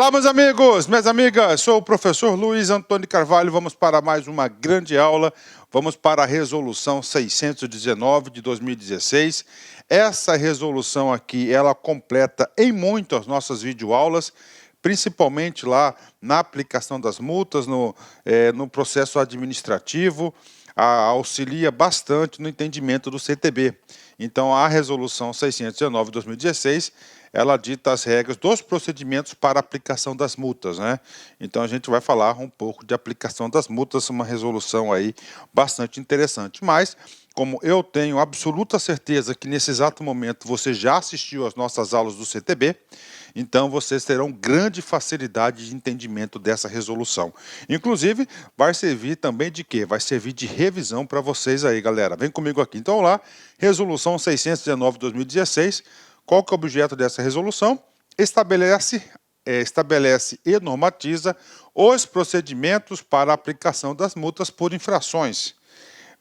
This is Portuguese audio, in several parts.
Olá, meus amigos, minhas amigas, sou o professor Luiz Antônio Carvalho, vamos para mais uma grande aula, vamos para a resolução 619 de 2016. Essa resolução aqui, ela completa em muito as nossas videoaulas, principalmente lá na aplicação das multas, no processo administrativo, auxilia bastante no entendimento do CTB. Então, a resolução 619 de 2016, ela dita as regras dos procedimentos para aplicação das multas, né? Então, a gente vai falar um pouco de aplicação das multas, uma resolução aí bastante interessante. Mas, como eu tenho absoluta certeza que nesse exato momento você já assistiu às nossas aulas do CTB, então vocês terão grande facilidade de entendimento dessa resolução. Inclusive, vai servir também de quê? Vai servir de revisão para vocês aí, galera. Vem comigo aqui. Então, lá, resolução 619 de 2016. Qual que é o objeto dessa resolução? Estabelece e normatiza os procedimentos para a aplicação das multas por infrações.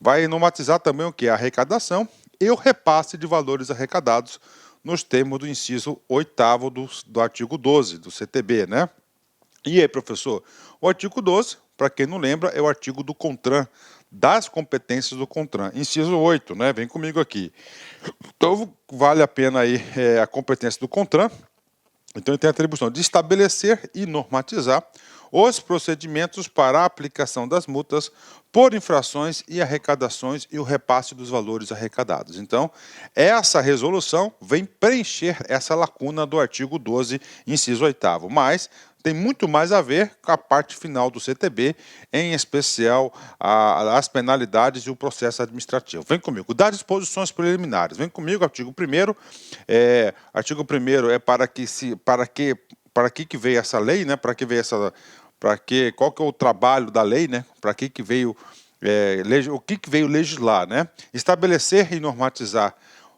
Vai normatizar também o que? A arrecadação e o repasse de valores arrecadados nos termos do inciso 8º do artigo 12 do CTB, né? E aí, professor? O artigo 12, para quem não lembra, é o artigo do CONTRAN, das competências do CONTRAN. Inciso 8, né? Vem comigo aqui. Então, vale a pena aí a competência do CONTRAN. Então, ele tem a atribuição de estabelecer e normatizar os procedimentos para a aplicação das multas por infrações e arrecadações e o repasse dos valores arrecadados. Então, essa resolução vem preencher essa lacuna do artigo 12, inciso 8º, mas tem muito mais a ver com a parte final do CTB, em especial as penalidades e o processo administrativo. Vem comigo, das disposições preliminares. Vem comigo, artigo 1º. Artigo 1º é para que veio essa lei, né? Qual que é o trabalho da lei, né? Para que veio, o que veio legislar, né? Estabelecer e normatizar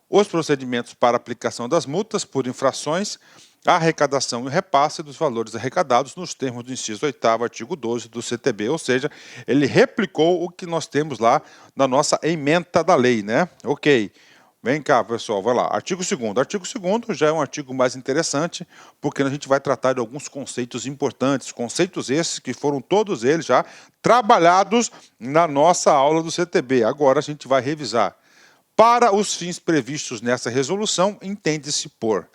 os procedimentos para aplicação das multas por infrações, a arrecadação e o repasse dos valores arrecadados nos termos do inciso 8º, artigo 12 do CTB, ou seja, ele replicou o que nós temos lá na nossa ementa da lei, né? Ok. Vem cá, pessoal, vai lá. Artigo 2º. Artigo 2º já é um artigo mais interessante, porque a gente vai tratar de alguns conceitos importantes, conceitos esses que foram todos eles já trabalhados na nossa aula do CTB. Agora a gente vai revisar. Para os fins previstos nessa resolução, entende-se por...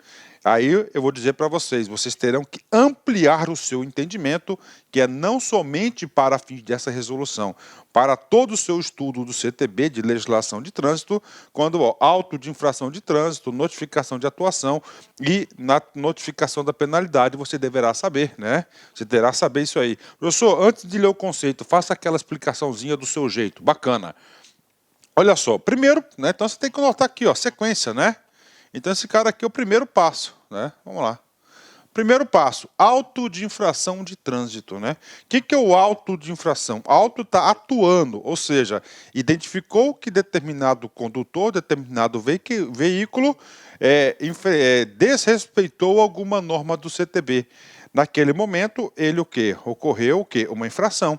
Aí eu vou dizer para vocês terão que ampliar o seu entendimento, que é não somente para fins dessa resolução, para todo o seu estudo do CTB, de legislação de trânsito, quando auto de infração de trânsito, notificação de atuação e na notificação da penalidade você deverá saber, né? Você terá saber isso aí. Professor, antes de ler o conceito, faça aquela explicaçãozinha do seu jeito, bacana. Olha só, primeiro, né, então você tem que anotar aqui, ó, sequência, né? Então esse cara aqui é o primeiro passo, né? Vamos lá. Primeiro passo, auto de infração de trânsito, né? O que é o auto de infração? Auto está atuando, ou seja, identificou que determinado condutor, determinado veículo desrespeitou alguma norma do CTB. Naquele momento, ele o quê? Ocorreu o quê? Uma infração.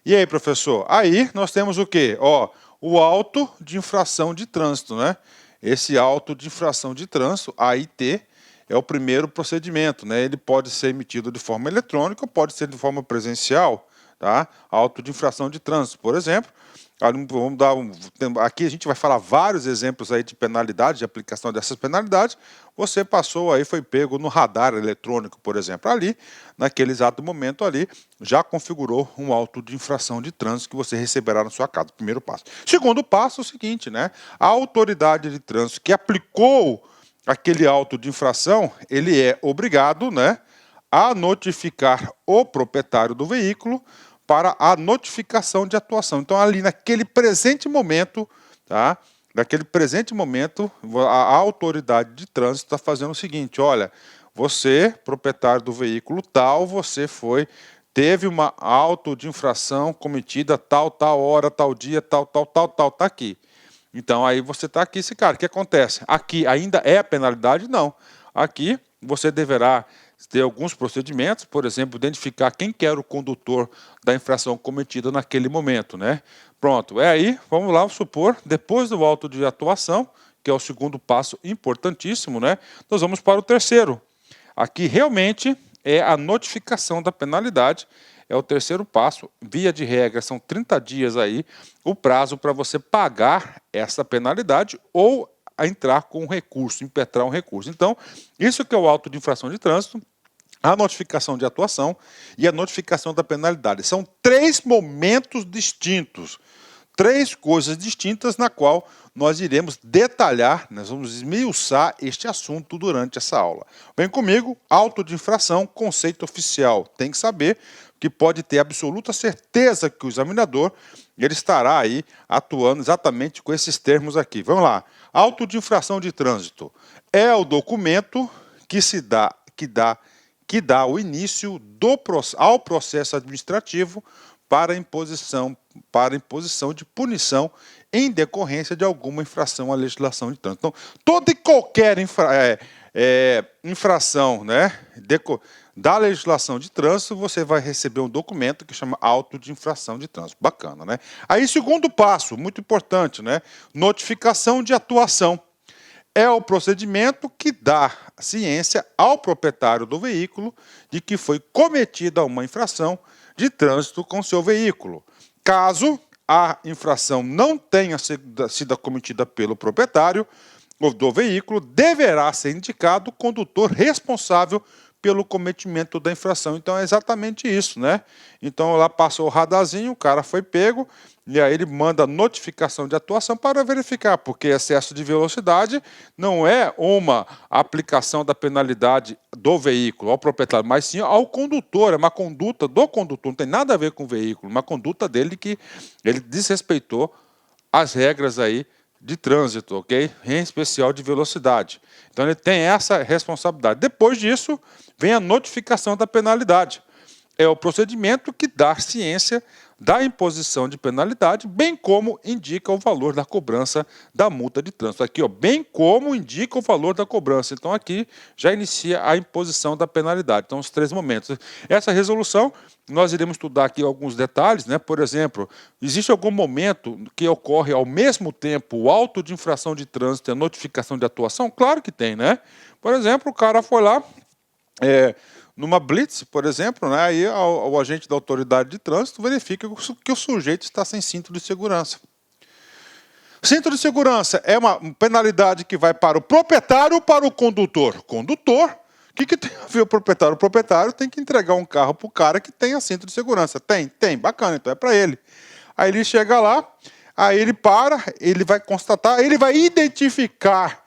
E aí, professor? Aí nós temos o quê? Ó, o auto de infração de trânsito, né? Esse auto de infração de trânsito, AIT, é o primeiro procedimento, né? Ele pode ser emitido de forma eletrônica ou pode ser de forma presencial, tá? Auto de infração de trânsito, por exemplo. Vamos dar aqui a gente vai falar vários exemplos aí de penalidade, de aplicação dessas penalidades. Você passou aí, foi pego no radar eletrônico, por exemplo, ali, naquele exato momento ali, já configurou um auto de infração de trânsito que você receberá na sua casa, primeiro passo. Segundo passo é o seguinte, né? A autoridade de trânsito que aplicou aquele auto de infração, ele é obrigado, né, a notificar o proprietário do veículo para a notificação de atuação. Então, ali naquele presente momento, tá? Naquele presente momento, a autoridade de trânsito está fazendo o seguinte, olha, você, proprietário do veículo tal, teve uma auto de infração cometida tal hora, tal dia, tal, tá aqui. Então, aí você está aqui, esse cara, o que acontece? Aqui ainda é a penalidade? Não. Aqui você deverá ter alguns procedimentos, por exemplo, identificar quem que era o condutor da infração cometida naquele momento, né? Pronto, aí, vamos lá, supor, depois do auto de atuação, que é o segundo passo importantíssimo, né? Nós vamos para o terceiro. Aqui, realmente, é a notificação da penalidade. É o terceiro passo. Via de regra, são 30 dias aí o prazo para você pagar essa penalidade ou entrar com um recurso, impetrar um recurso. Então, isso que é o auto de infração de trânsito, a notificação de atuação e a notificação da penalidade. São 3 momentos distintos, 3 coisas distintas na qual nós iremos detalhar, nós vamos esmiuçar este assunto durante essa aula. Vem comigo, auto de infração, conceito oficial. Tem que saber que pode ter absoluta certeza que o examinador ele estará aí atuando exatamente com esses termos aqui. Vamos lá. Auto de infração de trânsito é o documento que dá o início ao processo administrativo para imposição de punição em decorrência de alguma infração à legislação de trânsito. Então, toda e qualquer infração, né, da legislação de trânsito, você vai receber um documento que chama auto de infração de trânsito. Bacana, né? Aí, segundo passo, muito importante, né? Notificação de atuação. É o procedimento que dá ciência ao proprietário do veículo de que foi cometida uma infração de trânsito com seu veículo. Caso a infração não tenha sido cometida pelo proprietário do veículo, deverá ser indicado o condutor responsável pelo cometimento da infração. Então é exatamente isso, né? Então lá passou o radarzinho, o cara foi pego, e aí ele manda notificação de atuação para verificar, porque excesso de velocidade não é uma aplicação da penalidade do veículo ao proprietário, mas sim ao condutor, é uma conduta do condutor, não tem nada a ver com o veículo, uma conduta dele que ele desrespeitou as regras aí de trânsito, ok? Em especial de velocidade. Então ele tem essa responsabilidade. Depois disso, vem a notificação da penalidade. É o procedimento que dá ciência da imposição de penalidade, bem como indica o valor da cobrança da multa de trânsito. Aqui, ó, bem como indica o valor da cobrança. Então aqui já inicia a imposição da penalidade. Então os 3 momentos. Essa resolução, nós iremos estudar aqui alguns detalhes, né? Por exemplo, existe algum momento que ocorre ao mesmo tempo o auto de infração de trânsito e a notificação de atuação? Claro que tem, né? Por exemplo, o cara foi lá, numa blitz, por exemplo, né, aí o agente da autoridade de trânsito verifica que o sujeito está sem cinto de segurança. Cinto de segurança é uma penalidade que vai para o proprietário ou para o condutor? Condutor. O que tem a ver o proprietário? O proprietário tem que entregar um carro para o cara que tenha cinto de segurança. Tem, bacana, então é para ele. Aí ele chega lá, aí ele para, ele vai constatar, ele vai identificar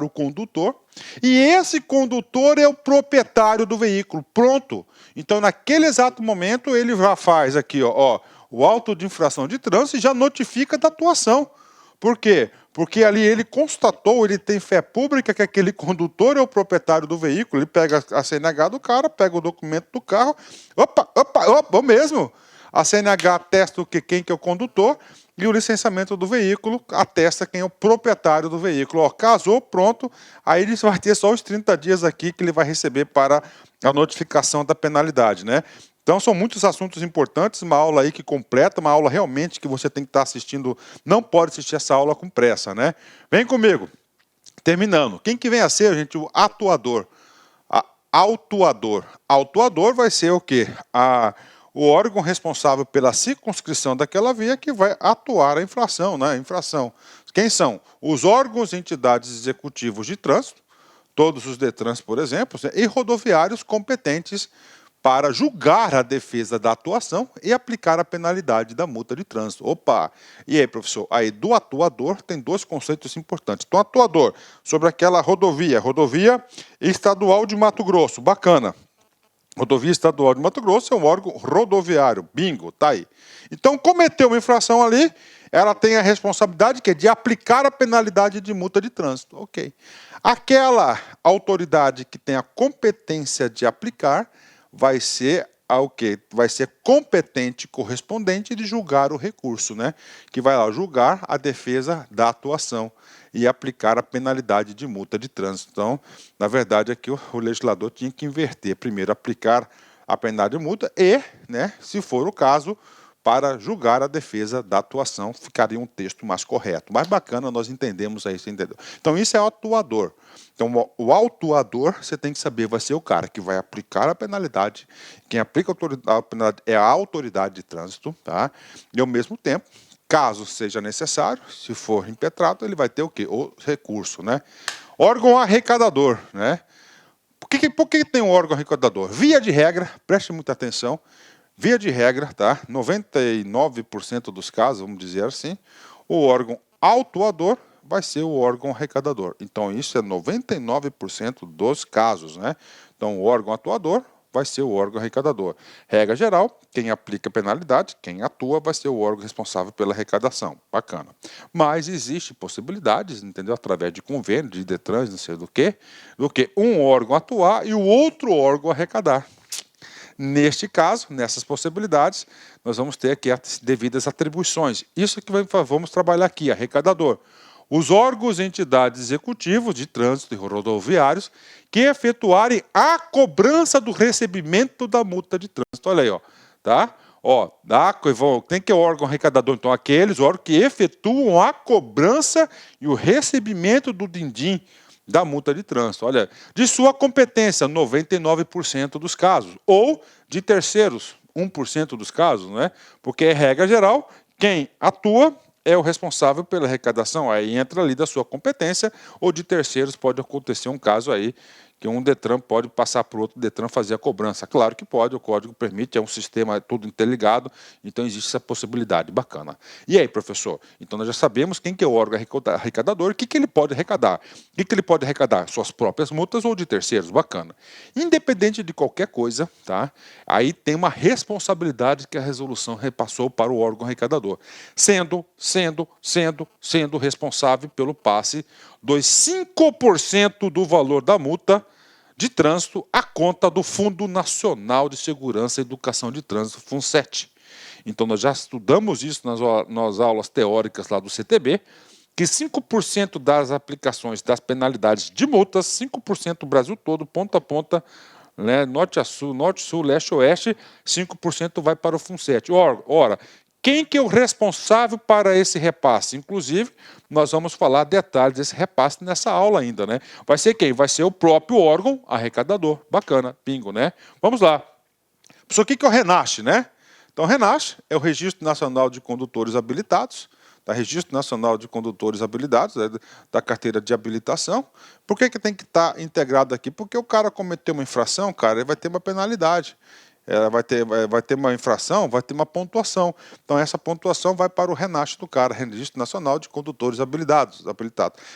o condutor, e esse condutor é o proprietário do veículo. Pronto. Então, naquele exato momento, ele já faz aqui, ó, o auto de infração de trânsito e já notifica da atuação. Por quê? Porque ali ele constatou, ele tem fé pública que aquele condutor é o proprietário do veículo, ele pega a CNH do cara, pega o documento do carro, opa, mesmo. A CNH atesta quem que é o condutor e o licenciamento do veículo atesta quem é o proprietário do veículo. Ó, casou, pronto, aí ele vai ter só os 30 dias aqui que ele vai receber para a notificação da penalidade, né? Então são muitos assuntos importantes, uma aula aí que completa, uma aula realmente que você tem que estar assistindo, não pode assistir essa aula com pressa, né? Vem comigo. Terminando. Quem que vem a ser, gente? O atuador. Autuador. Autuador vai ser o quê? O órgão responsável pela circunscrição daquela via que vai atuar a infração, né? Infração. Quem são? Os órgãos e entidades executivos de trânsito, todos os DETRANs, por exemplo, e rodoviários competentes para julgar a defesa da atuação e aplicar a penalidade da multa de trânsito. Opa! E aí, professor? Aí do atuador tem 2 conceitos importantes. Então, atuador sobre aquela rodovia estadual de Mato Grosso, bacana. Rodovia Estadual de Mato Grosso é um órgão rodoviário, bingo, tá aí. Então, cometeu uma infração ali, ela tem a responsabilidade que é de aplicar a penalidade de multa de trânsito, ok. Aquela autoridade que tem a competência de aplicar vai ser o quê? Vai ser competente correspondente de julgar o recurso, né? Que vai lá julgar a defesa da atuação e aplicar a penalidade de multa de trânsito. Então, na verdade, aqui o legislador tinha que inverter. Primeiro, aplicar a penalidade de multa e, né, se for o caso, para julgar a defesa da atuação. Ficaria um texto mais correto. Mais bacana, nós entendemos aí, você entendeu? Então, isso é o atuador. Então, o autuador, você tem que saber, vai ser o cara que vai aplicar a penalidade. Quem aplica a penalidade é a autoridade de trânsito, tá? E, ao mesmo tempo, caso seja necessário, se for impetrado, ele vai ter o quê? O recurso, né? Órgão arrecadador, né? Por que tem um órgão arrecadador? Via de regra, preste muita atenção, via de regra, tá? 99% dos casos, vamos dizer assim, o órgão autuador vai ser o órgão arrecadador. Então, isso é 99% dos casos, né? Então, o órgão atuador vai ser o órgão arrecadador. Regra geral, quem aplica penalidade, quem atua, vai ser o órgão responsável pela arrecadação. Bacana. Mas existem possibilidades, entendeu? Através de convênio, de Detran, não sei do que um órgão atuar e o outro órgão arrecadar. Neste caso, nessas possibilidades, nós vamos ter aqui as devidas atribuições. Isso que vamos trabalhar aqui, arrecadador. Os órgãos e entidades executivos de trânsito e rodoviários que efetuarem a cobrança do recebimento da multa de trânsito. Olha aí, ó, tá? Ó, tem que o órgão arrecadador, então aqueles órgãos que efetuam a cobrança e o recebimento do din-din da multa de trânsito. Olha, de sua competência, 99% dos casos, ou de terceiros, 1% dos casos, né? Porque é regra geral, quem atua é o responsável pela arrecadação, aí entra ali da sua competência, ou de terceiros pode acontecer um caso aí que um Detran pode passar para o outro Detran fazer a cobrança. Claro que pode, o código permite, é um sistema tudo interligado, então existe essa possibilidade, bacana. E aí, professor? Então nós já sabemos quem que é o órgão arrecadador, o que ele pode arrecadar. O que ele pode arrecadar? Suas próprias multas ou de terceiros, bacana. Independente de qualquer coisa, tá? Aí tem uma responsabilidade que a resolução repassou para o órgão arrecadador, sendo responsável pelo passe dos 5% do valor da multa de trânsito à conta do Fundo Nacional de Segurança e Educação de Trânsito, FUNSET. Então, nós já estudamos isso nas aulas teóricas lá do CTB, que 5% das aplicações das penalidades de multas, 5% Brasil todo, ponta a ponta, né, norte a sul, leste a oeste, 5% vai para o FUNSET. Ora, quem que é o responsável para esse repasse? Inclusive, nós vamos falar detalhes desse repasse nessa aula ainda, né? Vai ser quem? Vai ser o próprio órgão arrecadador. Bacana, bingo, né? Vamos lá. Professor, o que é o RENACH, né? Então, o RENACH é o Registro Nacional de Condutores Habilitados, tá? Registro Nacional de Condutores Habilitados, da carteira de habilitação. Por que tem que estar integrado aqui? Porque o cara cometeu uma infração, cara, ele vai ter uma penalidade. Vai ter uma infração, vai ter uma pontuação. Então, essa pontuação vai para o RENACH do cara, Registro Nacional de Condutores Habilitados.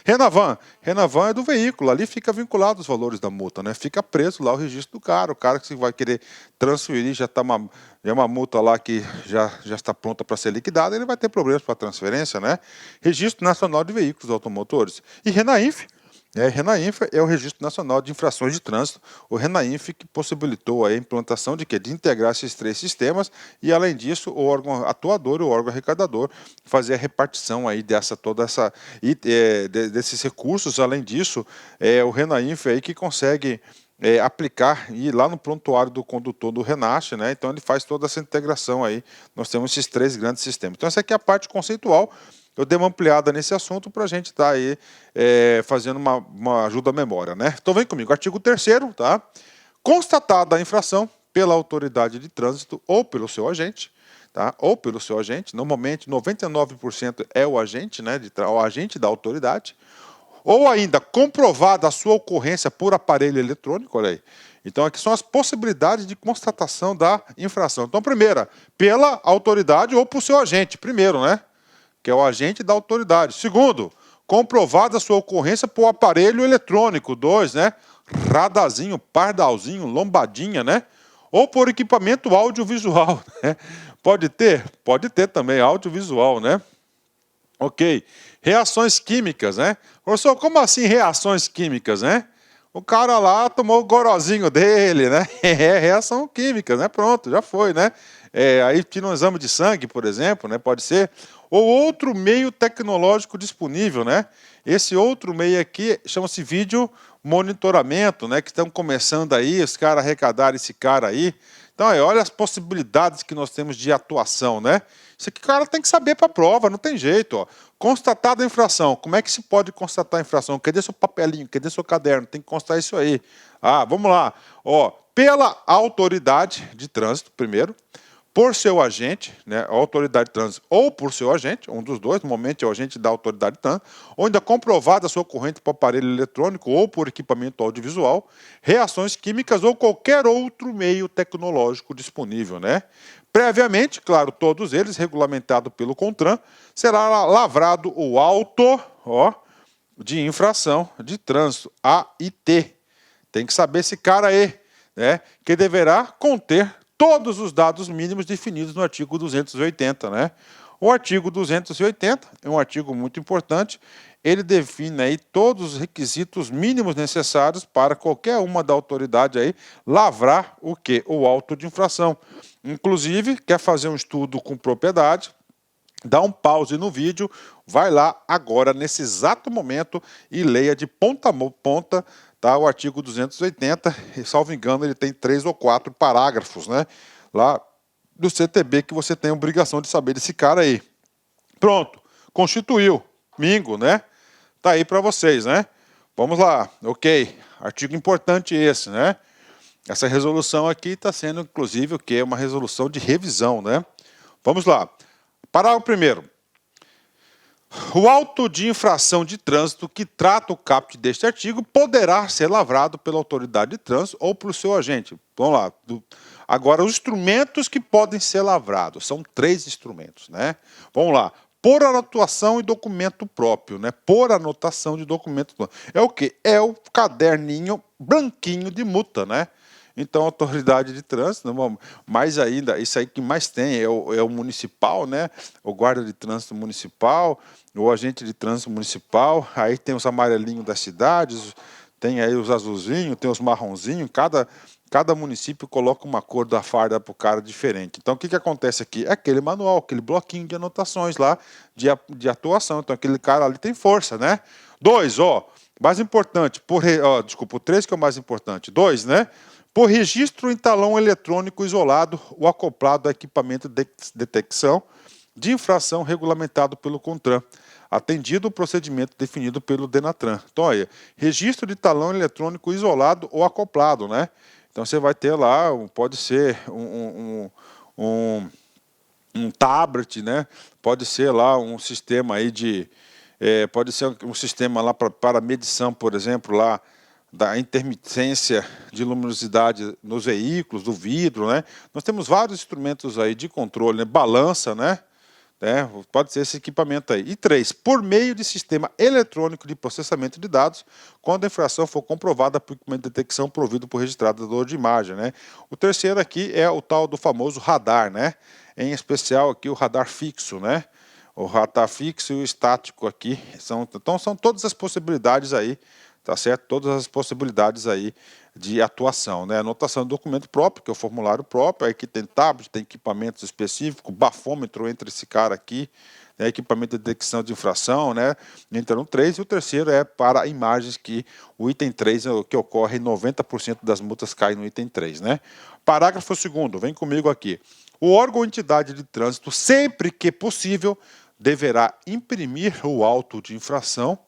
Renavan é do veículo, ali fica vinculado os valores da multa, né? Fica preso lá o registro do cara. O cara que vai querer transferir, já está uma multa lá que já está pronta para ser liquidada, ele vai ter problemas para a transferência, né? Registro Nacional de Veículos Automotores. E RENAINF. RENAINF é o Registro Nacional de Infrações de Trânsito, o RENAINF que possibilitou a implantação de integrar esses três sistemas e, além disso, o órgão atuador e o órgão arrecadador fazer a repartição aí desses recursos. Além disso, o RENAINF aí que consegue aplicar e ir lá no prontuário do condutor do RENACH, né? Então ele faz toda essa integração aí. Nós temos esses três grandes sistemas. Então essa aqui é a parte conceitual. Eu dei uma ampliada nesse assunto para a gente estar aí fazendo uma ajuda à memória, né? Então vem comigo, artigo 3º, tá? Constatada a infração pela autoridade de trânsito ou pelo seu agente, tá? Ou pelo seu agente, normalmente 99% é o agente, né? O agente da autoridade, ou ainda comprovada a sua ocorrência por aparelho eletrônico, olha aí. Então aqui são as possibilidades de constatação da infração. Então, primeira, pela autoridade ou por seu agente, primeiro, né? Que é o agente da autoridade. Segundo, comprovada a sua ocorrência por aparelho eletrônico. 2, né? Radarzinho, pardalzinho, lombadinha, né? Ou por equipamento audiovisual, né? Pode ter também audiovisual, né? Ok. Reações químicas, né? Professor, como assim reações químicas, né? O cara lá tomou o gorozinho dele, né? Reação química, né? Pronto, já foi, né? Aí tira um exame de sangue, por exemplo, né? Pode ser. ou outro meio tecnológico disponível, né? Esse outro meio aqui chama-se vídeo monitoramento, né? Que estão começando aí, os caras arrecadaram esse cara aí. Então, aí, olha as possibilidades que nós temos de atuação, né? Isso aqui o cara tem que saber para a prova, não tem jeito, ó. Constatada a infração, como é que se pode constatar a infração? Cadê seu papelinho? Cadê seu caderno? Tem que constar isso aí. Ah, vamos lá. Ó, pela autoridade de trânsito, primeiro, por seu agente, né, a autoridade de trânsito, ou por seu agente, um dos dois, normalmente é o agente da autoridade de trânsito, ou ainda comprovada a sua ocorrência por aparelho eletrônico ou por equipamento audiovisual, reações químicas ou qualquer outro meio tecnológico disponível, né? Previamente, claro, todos eles, regulamentado pelo CONTRAN, será lavrado o auto, ó, de infração de trânsito, AIT. Tem que saber esse cara aí, né, que deverá conter todos os dados mínimos definidos no artigo 280, né? O artigo 280 é um artigo muito importante, ele define aí todos os requisitos mínimos necessários para qualquer uma da autoridade aí lavrar o quê? O auto de infração. Inclusive, quer fazer um estudo com propriedade, dá um pause no vídeo, vai lá agora, nesse exato momento, e leia de ponta a ponta, tá, o artigo 280, e, salvo engano, ele tem 3 ou 4 parágrafos, né, lá do CTB, que você tem a obrigação de saber desse cara aí. Pronto, constituiu, mingo, né, tá aí para vocês, né, vamos lá, ok, artigo importante esse, né, essa resolução aqui está sendo, inclusive, o que é uma resolução de revisão, né, vamos lá. Parágrafo primeiro. O auto de infração de trânsito que trata o caput deste artigo poderá ser lavrado pela autoridade de trânsito ou pelo seu agente. Vamos lá. Agora, os instrumentos que podem ser lavrados. São 3 instrumentos, né? Vamos lá. Por anotação e documento próprio, né? Por anotação de documento próprio. É o quê? É o caderninho branquinho de multa, né? Então, a autoridade de trânsito, mais ainda, isso aí que mais tem é o municipal, né? O guarda de trânsito municipal, o agente de trânsito municipal, aí tem os amarelinhos das cidades, tem aí os azulzinhos, tem os marronzinhos, cada município coloca uma cor da farda para o cara diferente. Então, o que acontece aqui? É aquele manual, aquele bloquinho de anotações lá de atuação. Então, aquele cara ali tem força, né? 2, ó, mais importante, desculpa, o 3 que é o mais importante. 2, né? Por registro em talão eletrônico isolado ou acoplado a equipamento de detecção de infração regulamentado pelo CONTRAN, atendido o procedimento definido pelo DENATRAN. Então, olha, registro de talão eletrônico isolado ou acoplado, né? Então, você vai ter lá, pode ser um tablet, né? Pode ser lá um sistema aí pode ser um sistema lá para medição, por exemplo, lá da intermitência de luminosidade nos veículos, do vidro, né? Nós temos vários instrumentos aí de controle, né? Balança, né? Pode ser esse equipamento aí. E 3, por meio de sistema eletrônico de processamento de dados, quando a infração for comprovada por equipamento de detecção provido por registrador de imagem, né? O terceiro aqui é o tal do famoso radar, né? Em especial aqui o radar fixo, né? O radar fixo e o estático aqui, então são todas as possibilidades aí, tá certo? Todas as possibilidades aí de atuação, né? Anotação do documento próprio, que é o formulário próprio, aí aqui tem tablet, tem equipamentos específicos, bafômetro entre esse cara aqui, né? Equipamento de detecção de infração, né? Entra no 3, e o terceiro é para imagens, que o item 3 é o que ocorre, 90% das multas caem no item 3, né? Parágrafo 2º, vem comigo aqui. O órgão ou entidade de trânsito, sempre que possível, deverá imprimir o auto de infração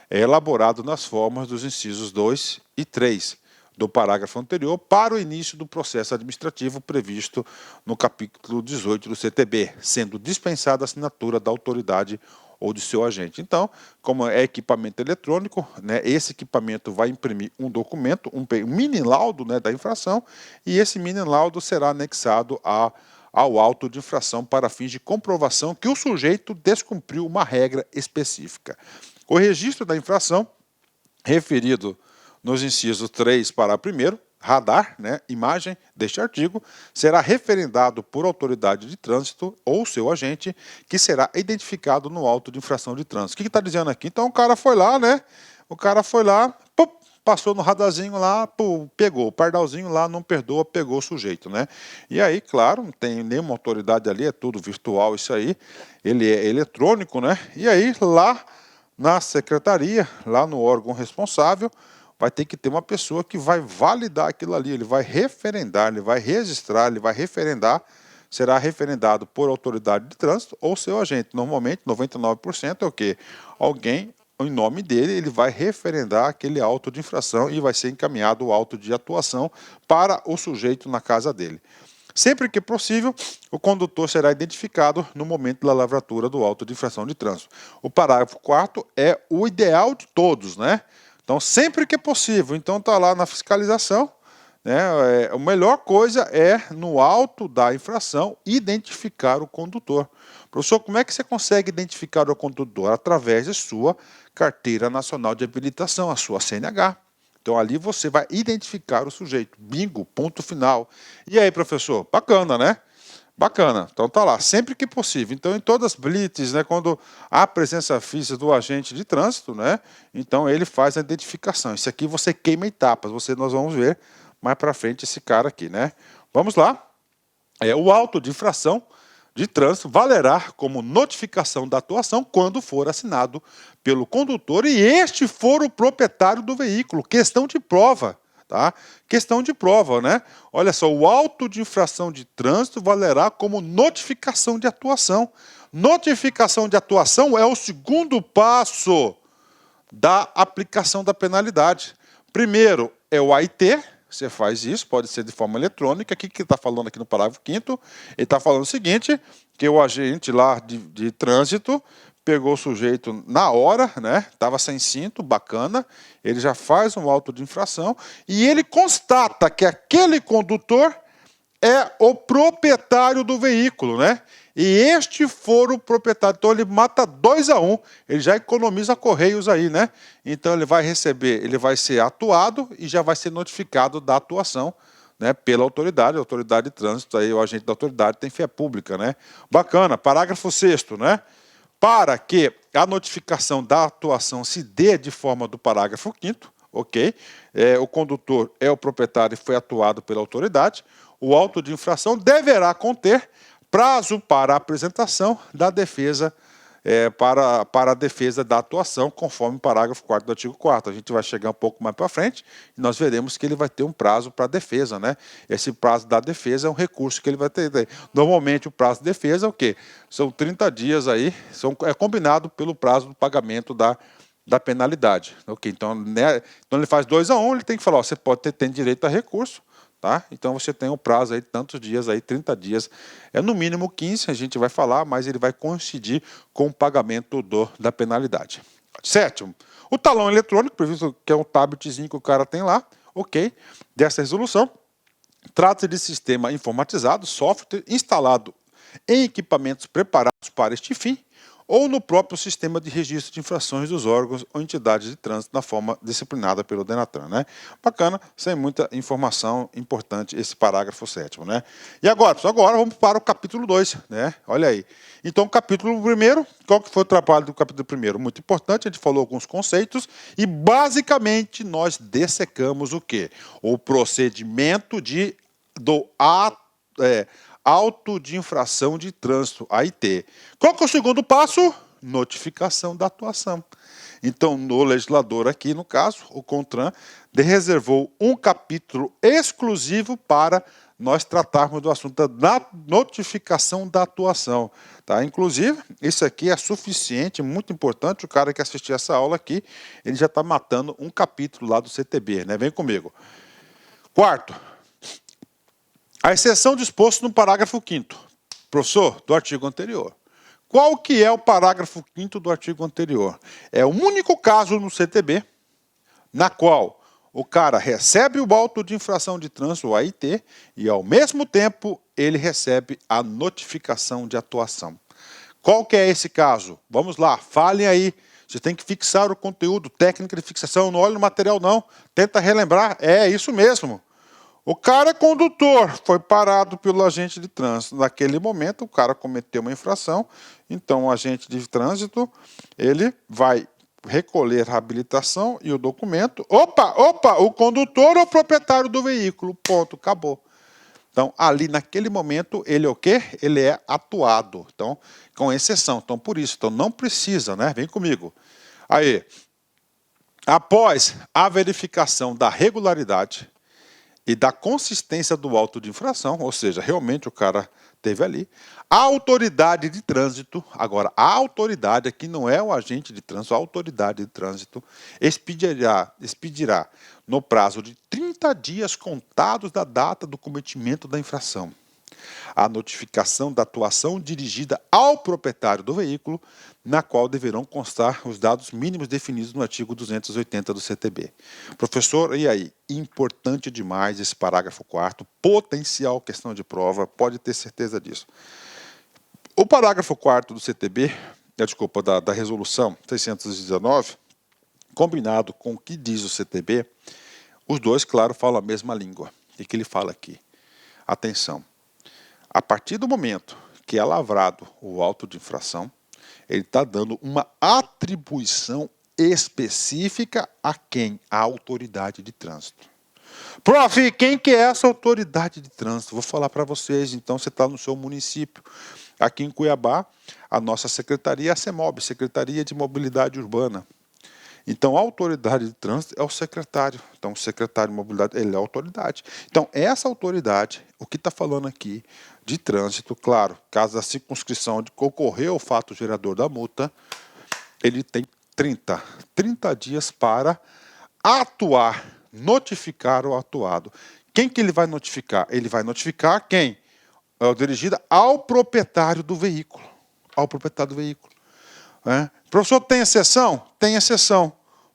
elaborado nas formas dos incisos 2 e 3 do parágrafo anterior para o início do processo administrativo previsto no capítulo 18 do CTB, sendo dispensada a assinatura da autoridade ou de seu agente. Então, como é equipamento eletrônico, né, esse equipamento vai imprimir um documento, um mini laudo, né, da infração, e esse mini laudo será anexado ao auto de infração para fins de comprovação que o sujeito descumpriu uma regra específica. O registro da infração, referido nos incisos 3 para 1º, radar, né, imagem deste artigo, será referendado por autoridade de trânsito ou seu agente, que será identificado no auto de infração de trânsito. O que está dizendo aqui? Então, o cara foi lá, né? O cara foi lá, passou no radarzinho lá, pô, pegou. O pardalzinho lá não perdoa, pegou o sujeito, né? E aí, claro, não tem nenhuma autoridade ali, é tudo virtual isso aí. Ele é eletrônico, né? E aí, lá na secretaria, lá no órgão responsável, vai ter que ter uma pessoa que vai validar aquilo ali, ele vai referendar, ele vai registrar, ele vai referendar, será referendado por autoridade de trânsito ou seu agente. Normalmente, 99% é o quê? Alguém, em nome dele, ele vai referendar aquele auto de infração e vai ser encaminhado o auto de atuação para o sujeito na casa dele. Sempre que possível, o condutor será identificado no momento da lavratura do auto de infração de trânsito. O parágrafo 4º é o ideal de todos, né? Então, sempre que possível, então está lá na fiscalização, né? A melhor coisa é, no auto da infração, identificar o condutor. Professor, como é que você consegue identificar o condutor? Através de sua carteira nacional de habilitação, a sua CNH. Então, ali você vai identificar o sujeito. Bingo, ponto final. E aí, professor? Bacana, né? Bacana. Então, tá lá, sempre que possível. Então, em todas as blitz, né, quando há presença física do agente de trânsito, né, então ele faz a identificação. Isso aqui você queima etapas. Nós vamos ver mais para frente esse cara aqui, né? Vamos lá. O auto de infração de trânsito valerá como notificação da atuação quando for assinado pelo condutor e este for o proprietário do veículo. Questão de prova, tá? Questão de prova, né? Olha só, o auto de infração de trânsito valerá como notificação de atuação. Notificação de atuação é o segundo passo da aplicação da penalidade. Primeiro é o AIT. Você faz isso, pode ser de forma eletrônica. O que ele está falando aqui no parágrafo 5º? Ele está falando o seguinte, que o agente lá de trânsito pegou o sujeito na hora, né? Estava sem cinto, bacana. Ele já faz um auto de infração e ele constata que aquele condutor é o proprietário do veículo, né? E este for o proprietário, então ele mata 2-1, ele já economiza correios aí, né? Então ele vai receber, ele vai ser atuado e já vai ser notificado da atuação, né, pela autoridade, a autoridade de trânsito, aí o agente da autoridade tem fé pública, né? Bacana, parágrafo 6º, né? Para que a notificação da atuação se dê de forma do parágrafo 5º, ok? O condutor é o proprietário e foi atuado pela autoridade, o auto de infração deverá conter prazo para a apresentação da defesa, para a defesa da atuação, conforme o parágrafo 4º do artigo 4º. A gente vai chegar um pouco mais para frente e nós veremos que ele vai ter um prazo para a defesa, né? Esse prazo da defesa é um recurso que ele vai ter. Normalmente o prazo de defesa é o quê? São 30 dias aí, é combinado pelo prazo do pagamento da penalidade. Ok, então, né, então ele faz 2-1, ele tem que falar, ó, você tem direito a recurso. Tá? Então você tem um prazo aí de tantos dias, aí, 30 dias, no mínimo 15, a gente vai falar, mas ele vai coincidir com o pagamento da penalidade. 7º, o talão eletrônico, previsto que é um tabletzinho que o cara tem lá, ok, dessa resolução, trata-se de sistema informatizado, software instalado em equipamentos preparados para este fim, ou no próprio sistema de registro de infrações dos órgãos ou entidades de trânsito na forma disciplinada pelo Denatran, né? Bacana, sem muita informação importante esse parágrafo 7º, né? E agora, pessoal, agora vamos para o capítulo 2, né? Olha aí. Então, capítulo 1º, qual que foi o trabalho do capítulo 1º? Muito importante, a gente falou alguns conceitos e, basicamente, nós dessecamos o quê? O procedimento auto de infração de trânsito, AIT. Qual que é o segundo passo? Notificação da atuação. Então, no legislador aqui, no caso, o CONTRAN reservou um capítulo exclusivo para nós tratarmos do assunto da notificação da atuação. Tá? Inclusive, isso aqui é suficiente, muito importante, o cara que assistir essa aula aqui, ele já está matando um capítulo lá do CTB, né? Vem comigo. 4º, a exceção disposta no parágrafo 5º, professor, do artigo anterior. Qual que é o parágrafo 5º do artigo anterior? É o único caso no CTB na qual o cara recebe o auto de infração de trânsito, o AIT, e ao mesmo tempo ele recebe a notificação de atuação. Qual que é esse caso? Vamos lá, falem aí. Você tem que fixar o conteúdo, técnica de fixação, não olhe no material não. Tenta relembrar, é isso mesmo. O cara é condutor, foi parado pelo agente de trânsito. Naquele momento, o cara cometeu uma infração, então o agente de trânsito, ele vai recolher a habilitação e o documento. Opa, o condutor ou o proprietário do veículo. Ponto, acabou. Então, ali naquele momento, ele é o quê? Ele é atuado. Então, com exceção. Então, por isso, então não precisa, né? Vem comigo. Aí, após a verificação da regularidade e da consistência do auto de infração, ou seja, realmente o cara teve ali, a autoridade de trânsito, agora a autoridade aqui não é o agente de trânsito, a autoridade de trânsito expedirá no prazo de 30 dias contados da data do cometimento da infração a notificação da atuação dirigida ao proprietário do veículo, na qual deverão constar os dados mínimos definidos no artigo 280 do CTB. Professor, e aí? Importante demais esse parágrafo 4º, potencial questão de prova, pode ter certeza disso. O parágrafo 4º do CTB, da resolução 619, combinado com o que diz o CTB, os dois, claro, falam a mesma língua. O que ele fala aqui? Atenção. A partir do momento que é lavrado o auto de infração, ele está dando uma atribuição específica a quem? A autoridade de trânsito. Prof, quem que é essa autoridade de trânsito? Vou falar para vocês, então você está no seu município. Aqui em Cuiabá, a nossa secretaria é a CEMOB, Secretaria de Mobilidade Urbana. Então, a autoridade de trânsito é o secretário. Então, o secretário de mobilidade, ele é a autoridade. Então, essa autoridade, o que está falando aqui de trânsito, claro, caso da circunscrição de que ocorreu o fato gerador da multa, ele tem 30 dias para atuar, notificar o atuado. Quem que ele vai notificar? Ele vai notificar quem? É dirigida ao proprietário do veículo. Ao proprietário do veículo. Professor, tem exceção? Tem exceção.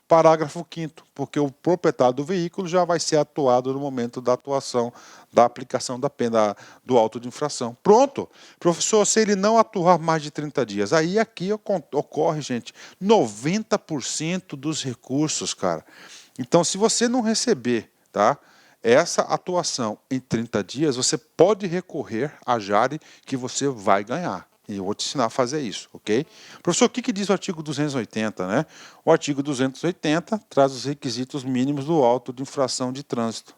Parágrafo 5º, porque o proprietário do veículo já vai ser atuado no momento da atuação, da aplicação da pena do auto de infração. Pronto. Professor, se ele não atuar mais de 30 dias, aí aqui ocorre, gente, 90% dos recursos, cara. Então, se você não receber, tá, essa atuação em 30 dias, você pode recorrer à JARE que você vai ganhar. E eu vou te ensinar a fazer isso, ok? Professor, o que diz o artigo 280, né? O artigo 280 traz os requisitos mínimos do auto de infração de trânsito.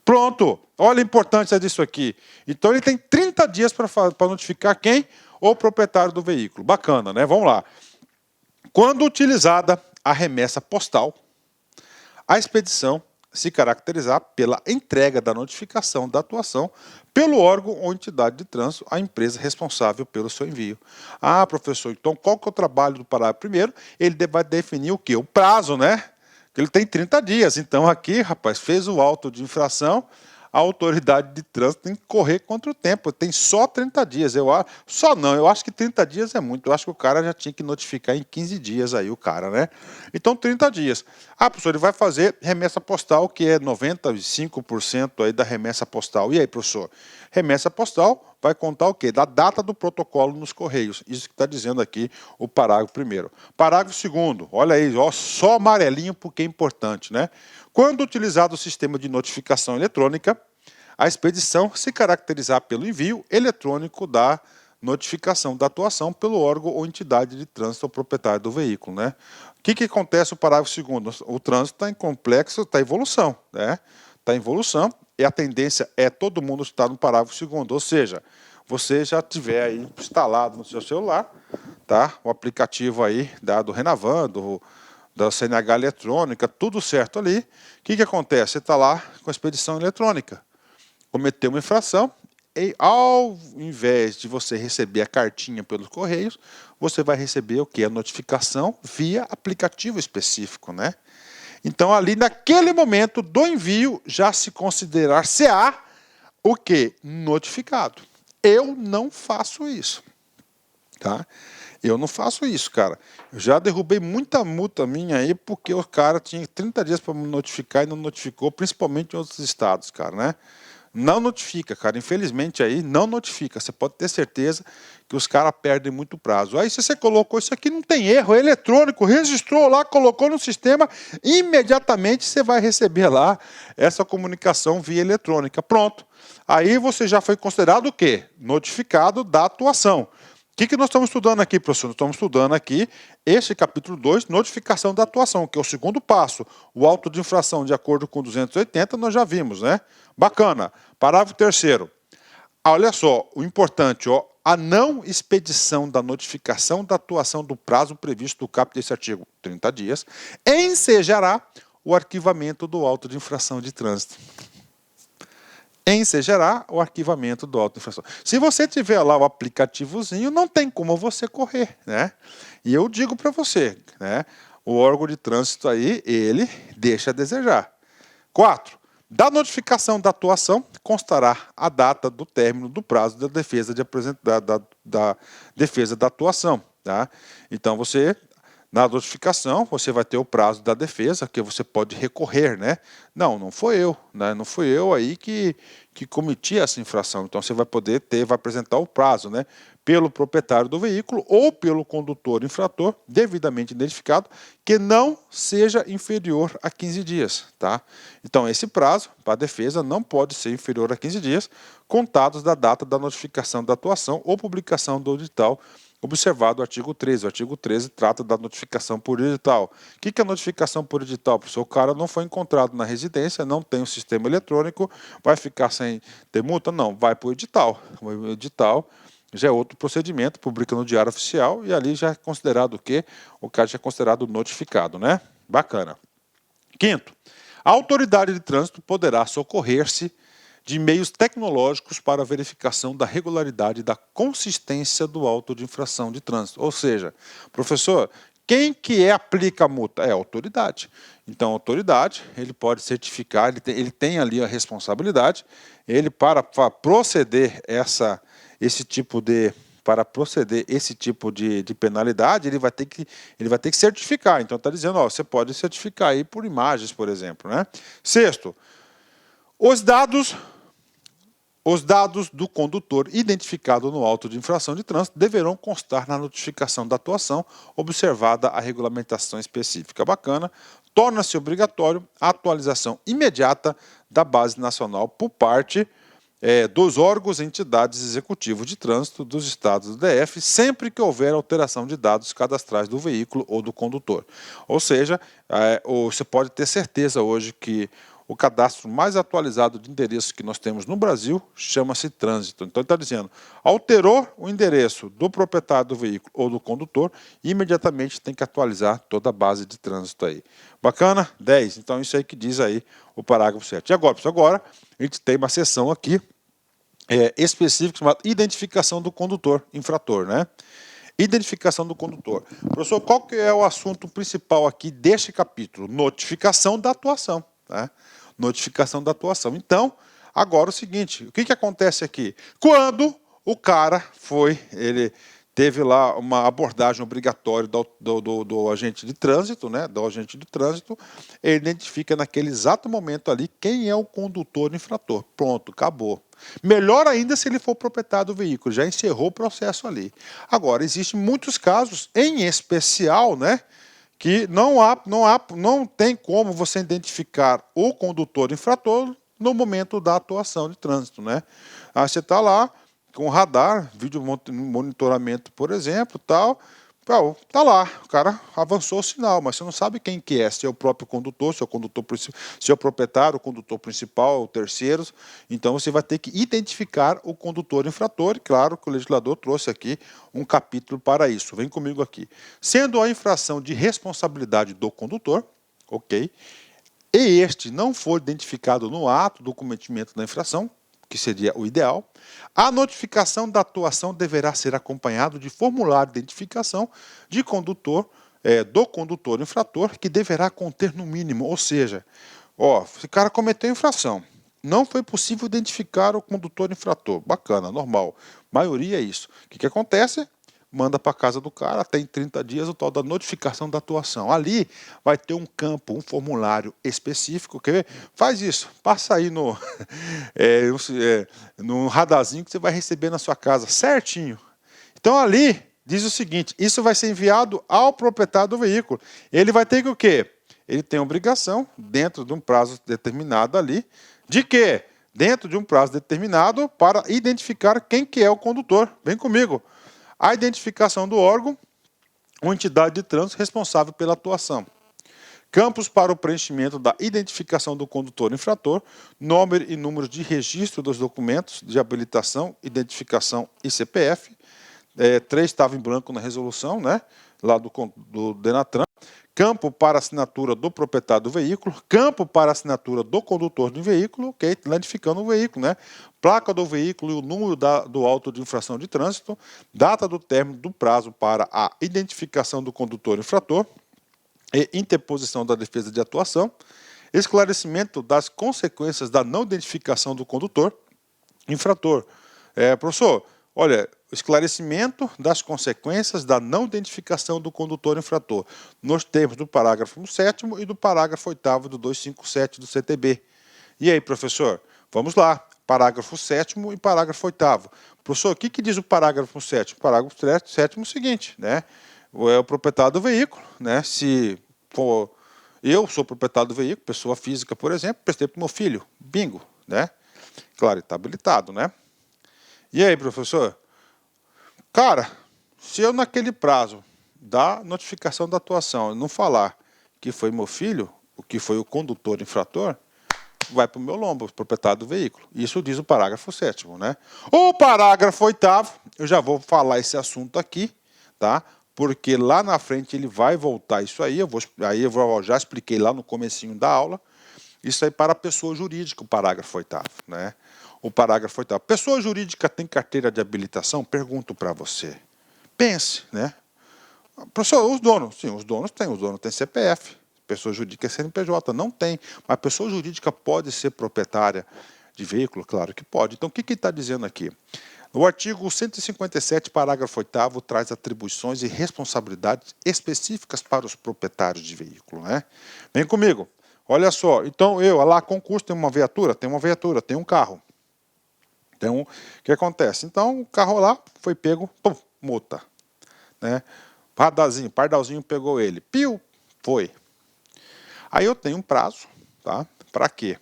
Pronto! Olha a importância disso aqui. Então, ele tem 30 dias para notificar quem? O proprietário do veículo. Bacana, né? Vamos lá. Quando utilizada a remessa postal, a expedição se caracterizar pela entrega da notificação da atuação pelo órgão ou entidade de trânsito à empresa responsável pelo seu envio. Ah, professor, então qual que é o trabalho do parágrafo primeiro? Ele vai definir o quê? O prazo, né? Ele tem 30 dias. Então aqui, rapaz, fez o auto de infração, a autoridade de trânsito tem que correr contra o tempo. Tem só 30 dias. Eu acho que 30 dias é muito. Eu acho que o cara já tinha que notificar em 15 dias aí, o cara, né? Então, 30 dias. Ah, professor, ele vai fazer remessa postal, que é 95% aí da remessa postal. E aí, professor? Remessa postal vai contar o quê? Da data do protocolo nos Correios. Isso que está dizendo aqui o parágrafo primeiro. Parágrafo segundo, olha aí, ó, só amarelinho porque é importante, né? Quando utilizado o sistema de notificação eletrônica, a expedição se caracterizar pelo envio eletrônico da notificação da atuação pelo órgão ou entidade de trânsito ou proprietário do veículo, né? O que acontece no parágrafo segundo? O trânsito está em complexo, está em evolução, né? Está em evolução e a tendência é todo mundo estar no parágrafo segundo, ou seja, você já tiver aí instalado no seu celular, tá? O aplicativo aí do Renavan, da CNH eletrônica, tudo certo ali. O que acontece? Você está lá com a expedição eletrônica, cometeu uma infração e ao invés de você receber a cartinha pelos Correios, você vai receber o quê? A notificação via aplicativo específico, né? Então, ali naquele momento do envio, já se considerar-se-á o quê? Notificado. Eu não faço isso, tá? Eu não faço isso, cara. Eu já derrubei muita multa minha aí porque o cara tinha 30 dias para me notificar e não notificou, principalmente em outros estados, cara, né? Não notifica, cara. Infelizmente aí não notifica. Você pode ter certeza que os caras perdem muito prazo. Aí se você colocou isso aqui, não tem erro, é eletrônico, registrou lá, colocou no sistema, imediatamente você vai receber lá essa comunicação via eletrônica. Pronto. Aí você já foi considerado o quê? Notificado da atuação. que nós estamos estudando aqui, professor? Nós estamos estudando aqui este capítulo 2, notificação da atuação, que é o segundo passo. O auto de infração, de acordo com 280, nós já vimos, né? Bacana. Parágrafo 3º. Olha só, o importante, ó, a não expedição da notificação da atuação do prazo previsto do caput desse artigo, 30 dias, ensejará o arquivamento do auto de infração de trânsito. Ensejará o arquivamento do auto de infração. Se você tiver lá o aplicativozinho, não tem como você correr, né? E eu digo para você, né? O órgão de trânsito aí, ele deixa a desejar. 4. Da notificação da atuação, constará a data do término do prazo da defesa da defesa da atuação, tá? Então, na notificação, você vai ter o prazo da defesa, que você pode recorrer, né? Não foi eu, né? Não fui eu aí que cometi essa infração. Então, você vai poder vai apresentar o prazo, né? Pelo proprietário do veículo ou pelo condutor infrator, devidamente identificado, que não seja inferior a 15 dias, tá? Então, esse prazo para a defesa não pode ser inferior a 15 dias, contados da data da notificação da atuação ou publicação do edital, observado o artigo 13. O artigo 13 trata da notificação por edital. O que é notificação por edital, professor? O cara não foi encontrado na residência, não tem um sistema eletrônico, vai ficar sem ter multa? Não, vai para o edital. O edital já é outro procedimento, publica no Diário Oficial e ali já é considerado o quê? O cara já é considerado notificado, né? Bacana. 5º, a autoridade de trânsito poderá socorrer-se de meios tecnológicos para a verificação da regularidade e da consistência do auto de infração de trânsito. Ou seja, professor, quem que aplica a multa? É a autoridade. Então, a autoridade, ele pode certificar, ele tem ali a responsabilidade, ele para proceder esse tipo de penalidade, ele vai ter que certificar. Então, está dizendo, ó, você pode certificar aí por imagens, por exemplo, né? 6º, os dados do condutor identificado no auto de infração de trânsito deverão constar na notificação da atuação, observada a regulamentação específica. Bacana. Torna-se obrigatório a atualização imediata da base nacional por parte dos órgãos e entidades executivos de trânsito dos estados do DF, sempre que houver alteração de dados cadastrais do veículo ou do condutor. Ou seja, você pode ter certeza hoje que o cadastro mais atualizado de endereço que nós temos no Brasil chama-se trânsito. Então, ele está dizendo, alterou o endereço do proprietário do veículo ou do condutor, imediatamente tem que atualizar toda a base de trânsito aí. Bacana? 10. Então, isso aí que diz aí o parágrafo 7. E agora, pessoal, agora a gente tem uma seção aqui específica chamada identificação do condutor infrator, né? Identificação do condutor. Professor, qual que é o assunto principal aqui deste capítulo? Notificação da atuação, tá? Notificação da atuação. Então, agora o seguinte, o que acontece aqui? Quando o cara ele teve lá uma abordagem obrigatória do agente de trânsito, né? Do agente de trânsito, ele identifica naquele exato momento ali quem é o condutor infrator. Pronto, acabou. Melhor ainda se ele for proprietário do veículo, já encerrou o processo ali. Agora, existem muitos casos, em especial, né? Que não tem como você identificar o condutor infrator no momento da atuação de trânsito, né? Aí você está lá com radar, vídeo monitoramento, por exemplo, tal, tá lá, o cara avançou o sinal, mas você não sabe quem que é, se é o próprio condutor, se é o condutor principal, se é o proprietário, o condutor principal, o terceiro. Então você vai ter que identificar o condutor infrator, e claro que o legislador trouxe aqui um capítulo para isso. Vem comigo aqui. Sendo a infração de responsabilidade do condutor, ok, e este não for identificado no ato do cometimento da infração, que seria o ideal, a notificação da atuação deverá ser acompanhado de formulário de identificação de condutor, do condutor infrator, que deverá conter no mínimo, ou seja, esse cara cometeu infração, não foi possível identificar o condutor infrator, bacana, normal, maioria é isso. O que acontece? Manda para a casa do cara, tem 30 dias o tal da notificação da atuação. Ali vai ter um campo, um formulário específico. Quer ver? Faz isso, passa aí no radarzinho que você vai receber na sua casa, certinho. Então ali diz o seguinte, isso vai ser enviado ao proprietário do veículo. Ele vai ter que o quê? Ele tem a obrigação, dentro de um prazo determinado ali, de quê? Dentro de um prazo determinado para identificar quem que é o condutor. Vem comigo. A identificação do órgão ou entidade de trânsito responsável pela atuação. Campos para o preenchimento da identificação do condutor infrator, nome e número de registro dos documentos de habilitação, identificação e CPF. 3 estava em branco na resolução, né, lá do Denatran. Campo para assinatura do proprietário do veículo, campo para assinatura do condutor do veículo, ok, identificando o veículo, né? Placa do veículo e o número do auto de infração de trânsito, data do término do prazo para a identificação do condutor infrator e interposição da defesa de atuação, esclarecimento das consequências da não identificação do condutor infrator. Professor, olha, esclarecimento das consequências da não identificação do condutor infrator, nos termos do parágrafo 7º e do parágrafo 8º do 257 do CTB. E aí, professor? Vamos lá. Parágrafo 7º e parágrafo 8º. Professor, o que diz o parágrafo 7º? O parágrafo 7º é o seguinte, né? É o proprietário do veículo, né? Se for, eu sou proprietário do veículo, pessoa física, por exemplo, prestei para o meu filho, bingo, né? Claro, está habilitado, né? E aí, professor? Cara, se eu naquele prazo da notificação da atuação não falar que foi meu filho, o que foi o condutor infrator, vai para o meu lombo, o proprietário do veículo. Isso diz o parágrafo 7º, né? O parágrafo 8º, eu já vou falar esse assunto aqui, tá? Porque lá na frente ele vai voltar isso aí, já expliquei lá no comecinho da aula, isso aí para a pessoa jurídica, o parágrafo 8º, né? O parágrafo 8º. Pessoa jurídica tem carteira de habilitação? Pergunto para você. Pense, né? Professor, os donos? Sim, os donos têm CPF. Pessoa jurídica é CNPJ, não tem. Mas pessoa jurídica pode ser proprietária de veículo? Claro que pode. Então, o que está dizendo aqui? O artigo 157, parágrafo 8º, traz atribuições e responsabilidades específicas para os proprietários de veículo, né? Vem comigo. Olha só, então lá concurso tem uma viatura, tem um carro. Então, o que acontece? Então, o carro lá foi pego, pum, multa. Né? Pardalzinho pegou ele. Piu, foi. Aí eu tenho um prazo, tá? Para quê?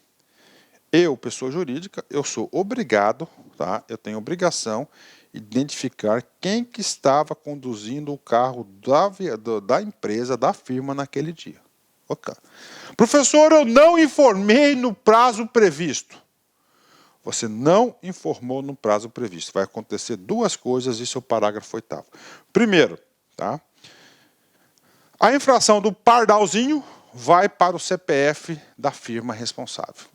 Eu, pessoa jurídica, eu sou obrigado, tá? Eu tenho obrigação de identificar quem que estava conduzindo o carro da empresa, da firma naquele dia. Okay. Professor, eu não informei no prazo previsto. Você não informou no prazo previsto. Vai acontecer 2 coisas, isso é o parágrafo 8º. Primeiro, tá? A infração do pardalzinho vai para o CPF da firma responsável.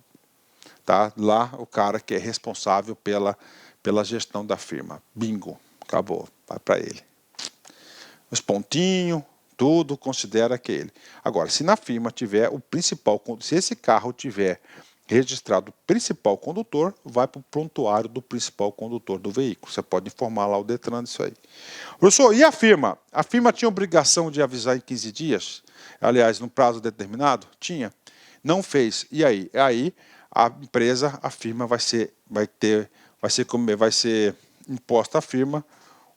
Tá? Lá, o cara que é responsável pela gestão da firma. Bingo, acabou, vai para ele. Os pontinhos, tudo considera aquele. Agora, se na firma tiver o principal, se esse carro tiver registrado o principal condutor, vai para o prontuário do principal condutor do veículo. Você pode informar lá o Detran disso aí. Professor, e a firma? A firma tinha obrigação de avisar em 15 dias? Aliás, no prazo determinado? Tinha. Não fez. E aí? Aí a empresa, a firma vai ser imposta à firma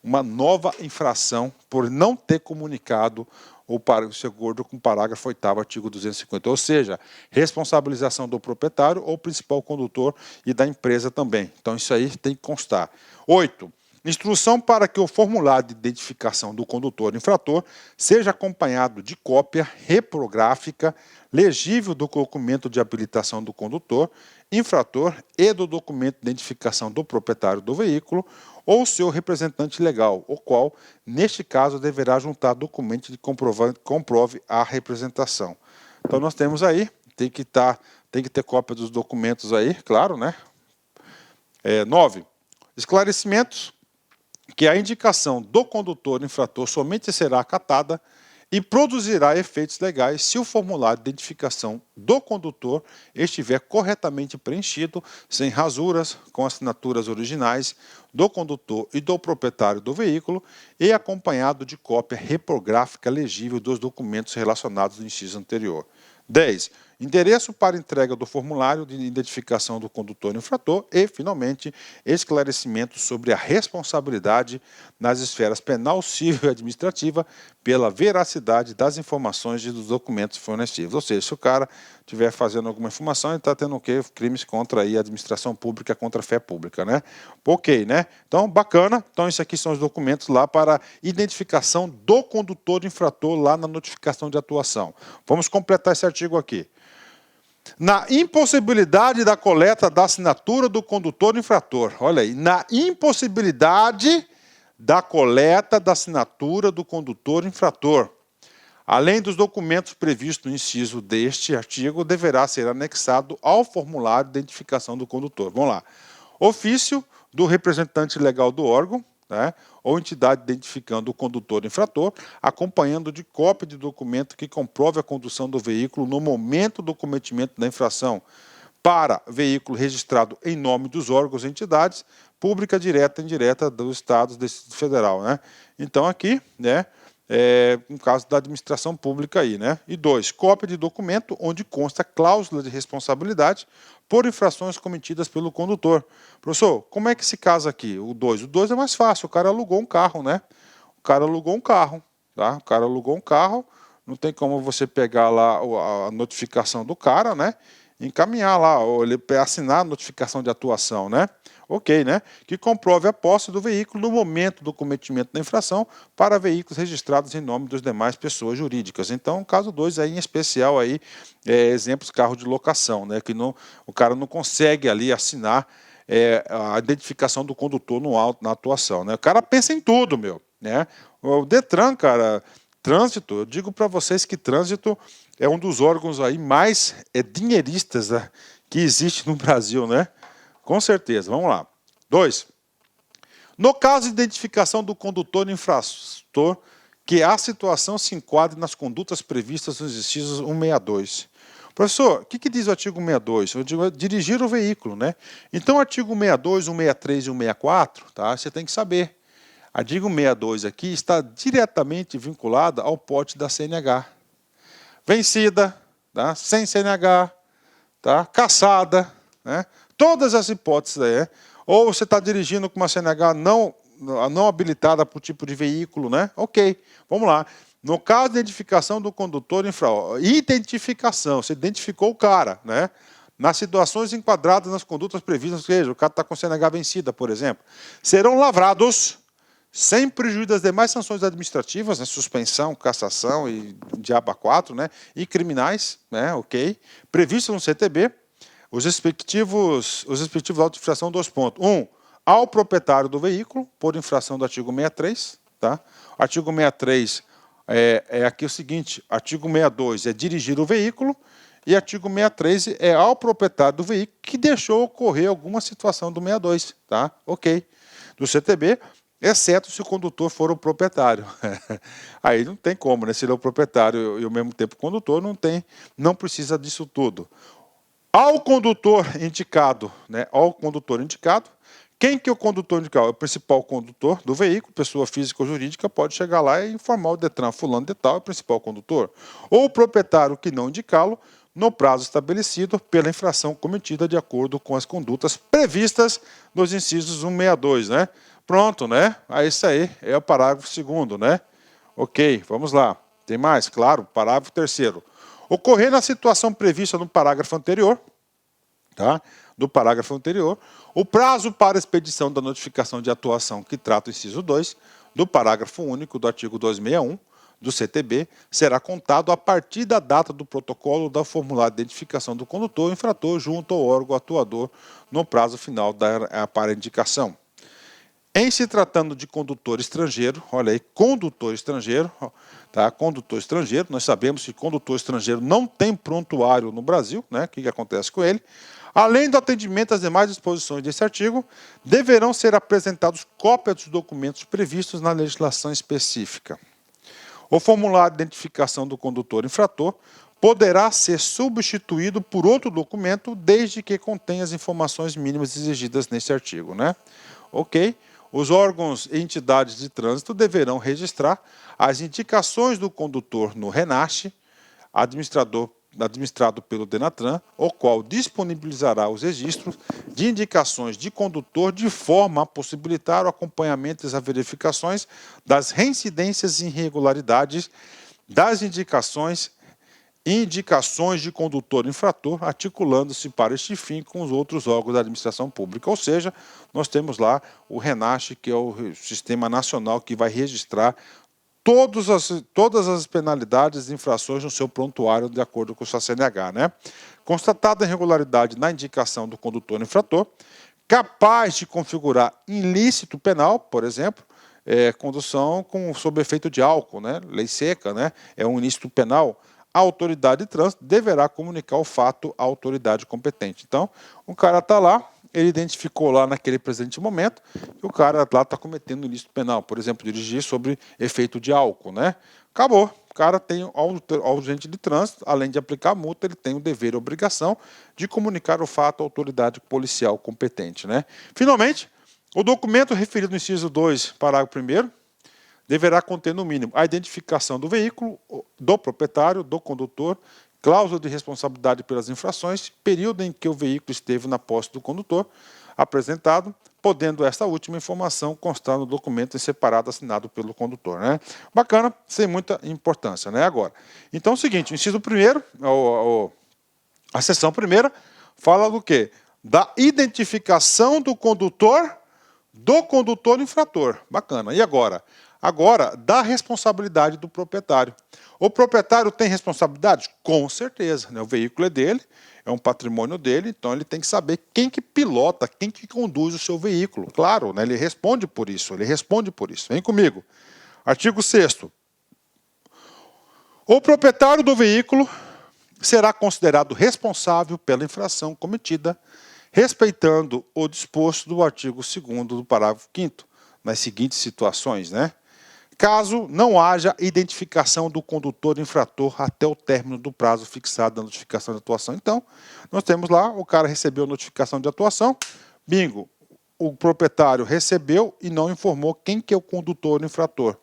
uma nova infração por não ter comunicado o acordo com o parágrafo 8º, artigo 250, ou seja, responsabilização do proprietário ou principal condutor e da empresa também. Então, isso aí tem que constar. 8. Instrução para que o formulário de identificação do condutor infrator seja acompanhado de cópia reprográfica legível do documento de habilitação do condutor infrator e do documento de identificação do proprietário do veículo ou seu representante legal, o qual, neste caso, deverá juntar documento que comprove a representação. Então, nós temos aí, tem que ter cópia dos documentos aí, claro, né? 9. Esclarecimentos que a indicação do condutor infrator somente será acatada e produzirá efeitos legais se o formulário de identificação do condutor estiver corretamente preenchido, sem rasuras, com assinaturas originais do condutor e do proprietário do veículo e acompanhado de cópia reprográfica legível dos documentos relacionados no inciso anterior. 10. Endereço para entrega do formulário de identificação do condutor infrator e, finalmente, esclarecimento sobre a responsabilidade nas esferas penal, civil e administrativa pela veracidade das informações e dos documentos fornecidos. Ou seja, se o cara estiver fazendo alguma informação, ele está tendo o quê? Crimes contra aí a administração pública, contra a fé pública, né? Ok, né? Então, bacana. Então, isso aqui são os documentos lá para identificação do condutor infrator lá na notificação de atuação. Vamos completar esse artigo aqui. Na impossibilidade da coleta da assinatura do condutor infrator, olha aí, na impossibilidade da coleta da assinatura do condutor infrator, além dos documentos previstos no inciso deste artigo, deverá ser anexado ao formulário de identificação do condutor. Vamos lá. Ofício do representante legal do órgão, né, ou entidade identificando o condutor infrator, acompanhando de cópia de documento que comprove a condução do veículo no momento do cometimento da infração, para veículo registrado em nome dos órgãos e entidades, pública, direta e indireta dos Estados do Distrito Federal, né? Então aqui, né, no caso da administração pública aí, né? E 2, cópia de documento onde consta cláusula de responsabilidade por infrações cometidas pelo condutor. Professor, como é que se casa aqui? O 2 é mais fácil, o cara alugou um carro, né? O cara alugou um carro, tá? O cara alugou um carro, não tem como você pegar lá a notificação do cara, né? Encaminhar lá, ou ele assinar a notificação de atuação, né? Ok, né? Que comprove a posse do veículo no momento do cometimento da infração para veículos registrados em nome das demais pessoas jurídicas. Então, caso 2 aí em especial aí, exemplos carro de locação, né? Que não, o cara não consegue ali assinar a identificação do condutor na atuação, né? O cara pensa em tudo, meu, né? O Detran, cara, trânsito, eu digo para vocês que trânsito é um dos órgãos aí mais dinheiristas, né, que existe no Brasil, né? Com certeza. Vamos lá. 2. No caso de identificação do condutor infrator, que a situação se enquadre nas condutas previstas nos incisos 162. Professor, o que diz o artigo 162? Eu digo dirigir o veículo, né? Então, o artigo 162, 163 e 164, tá? Você tem que saber. Artigo 162 aqui está diretamente vinculado ao porte da CNH. Vencida, tá? Sem CNH, tá? Caçada, né? Todas as hipóteses aí, ou você está dirigindo com uma CNH não habilitada para o tipo de veículo, né? Ok, vamos lá. No caso de identificação do condutor identificação, você identificou o cara, né? Nas situações enquadradas nas condutas previstas, ou seja, o cara está com CNH vencida, por exemplo, serão lavrados sem prejuízo das demais sanções administrativas, né, suspensão, cassação e diabo 4, né, e criminais, né, ok, previsto no CTB, os respectivos autos de infração, 2 pontos. 1, ao proprietário do veículo, por infração do artigo 63, tá? Artigo 63 é aqui o seguinte, artigo 62 é dirigir o veículo, e artigo 63 é ao proprietário do veículo que deixou ocorrer alguma situação do 62, tá? Ok. Do CTB, exceto se o condutor for o proprietário. Aí não tem como, né? Se ele é o proprietário e ao mesmo tempo o condutor, não precisa disso tudo. Ao condutor indicado, né? Ao condutor indicado, quem que é o condutor indicado? É o principal condutor do veículo, pessoa física ou jurídica, pode chegar lá e informar o Detran, fulano de tal, é o principal condutor. Ou o proprietário que não indicá-lo, no prazo estabelecido pela infração cometida de acordo com as condutas previstas nos incisos 162, né? Pronto, né? Isso aí é o parágrafo 2º, né? Ok, vamos lá. Tem mais? Claro, parágrafo 3º. Ocorrer na situação prevista no parágrafo anterior, tá? Do parágrafo anterior, o prazo para expedição da notificação de atuação que trata o inciso 2 do parágrafo único do artigo 261 do CTB será contado a partir da data do protocolo da formulário de identificação do condutor infrator junto ao órgão atuador no prazo final para indicação. Em se tratando de condutor estrangeiro, olha aí, condutor estrangeiro, tá? Condutor estrangeiro, nós sabemos que condutor estrangeiro não tem prontuário no Brasil, né? O que acontece com ele? Além do atendimento às demais disposições desse artigo, deverão ser apresentados cópias dos documentos previstos na legislação específica. O formulário de identificação do condutor infrator poderá ser substituído por outro documento, desde que contenha as informações mínimas exigidas neste artigo, né? Ok? Os órgãos e entidades de trânsito deverão registrar as indicações do condutor no RENASH, administrado pelo Denatran, o qual disponibilizará os registros de indicações de condutor de forma a possibilitar o acompanhamento e as verificações das reincidências e irregularidades das indicações indicações de condutor infrator, articulando-se para este fim com os outros órgãos da administração pública. Ou seja, nós temos lá o RENACH, que é o Sistema Nacional que vai registrar todas as penalidades e infrações no seu prontuário de acordo com o sua CNH, né? Constatada a irregularidade na indicação do condutor infrator, capaz de configurar ilícito penal, por exemplo, condução sob efeito de álcool, né? Lei seca, né? É um ilícito penal. A autoridade de trânsito deverá comunicar o fato à autoridade competente. Então, o cara está lá, ele identificou lá naquele presente momento que o cara lá está cometendo ilícito penal, por exemplo, dirigir sobre efeito de álcool, né? Acabou. O cara tem ao agente de trânsito, além de aplicar a multa, ele tem o dever e a obrigação de comunicar o fato à autoridade policial competente, né? Finalmente, o documento referido no inciso 2, parágrafo 1º, deverá conter, no mínimo, a identificação do veículo, do proprietário, do condutor, cláusula de responsabilidade pelas infrações, período em que o veículo esteve na posse do condutor, apresentado, podendo esta última informação constar no documento em separado assinado pelo condutor, né? Bacana, sem muita importância, né? Agora, então é o seguinte, o inciso 1º, a seção 1ª, fala do quê? Da identificação do condutor infrator. Bacana. E agora? Agora, da responsabilidade do proprietário. O proprietário tem responsabilidade? Com certeza, né? O veículo é dele, é um patrimônio dele, então ele tem que saber quem que pilota, quem que conduz o seu veículo. Claro, né? Ele responde por isso, Vem comigo. Artigo 6º. O proprietário do veículo será considerado responsável pela infração cometida, respeitando o disposto do artigo 2º do parágrafo 5º, nas seguintes situações, né? Caso não haja identificação do condutor infrator até o término do prazo fixado da notificação de atuação. Então, nós temos lá, o cara recebeu a notificação de atuação, bingo, o proprietário recebeu e não informou quem que é o condutor infrator.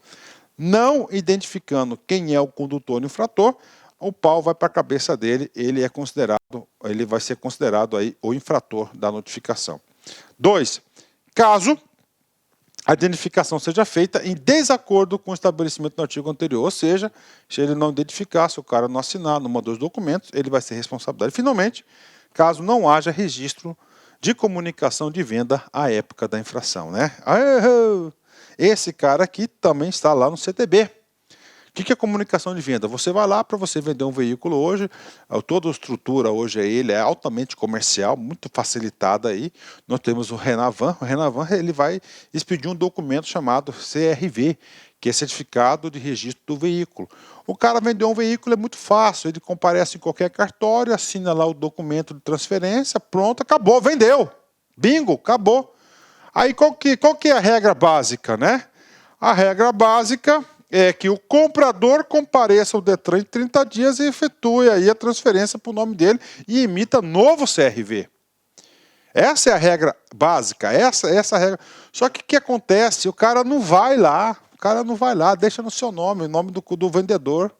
Não identificando quem é o condutor infrator, o pau vai para a cabeça dele, ele vai ser considerado aí o infrator da notificação. 2. Caso a identificação seja feita em desacordo com o estabelecimento do artigo anterior, ou seja, se ele não identificar, se o cara não assinar, não mandou os documentos, ele vai ser responsabilizado. Finalmente, caso não haja registro de comunicação de venda à época da infração, né? Esse cara aqui também está lá no CTB. O que é comunicação de venda? Você vai lá para você vender um veículo hoje, toda a estrutura hoje é altamente comercial, muito facilitada aí. Nós temos o Renavan, ele vai expedir um documento chamado CRV, que é Certificado de Registro do Veículo. O cara vendeu um veículo, é muito fácil, ele comparece em qualquer cartório, assina lá o documento de transferência, pronto, acabou, vendeu. Bingo, acabou. Aí qual que é a regra básica, né? A regra básica é que o comprador compareça ao Detran em 30 dias e efetue aí a transferência para o nome dele e emita novo CRV. Essa é a regra básica, essa é a regra. Só que o que acontece? O cara não vai lá, deixa no seu nome, o nome do vendedor.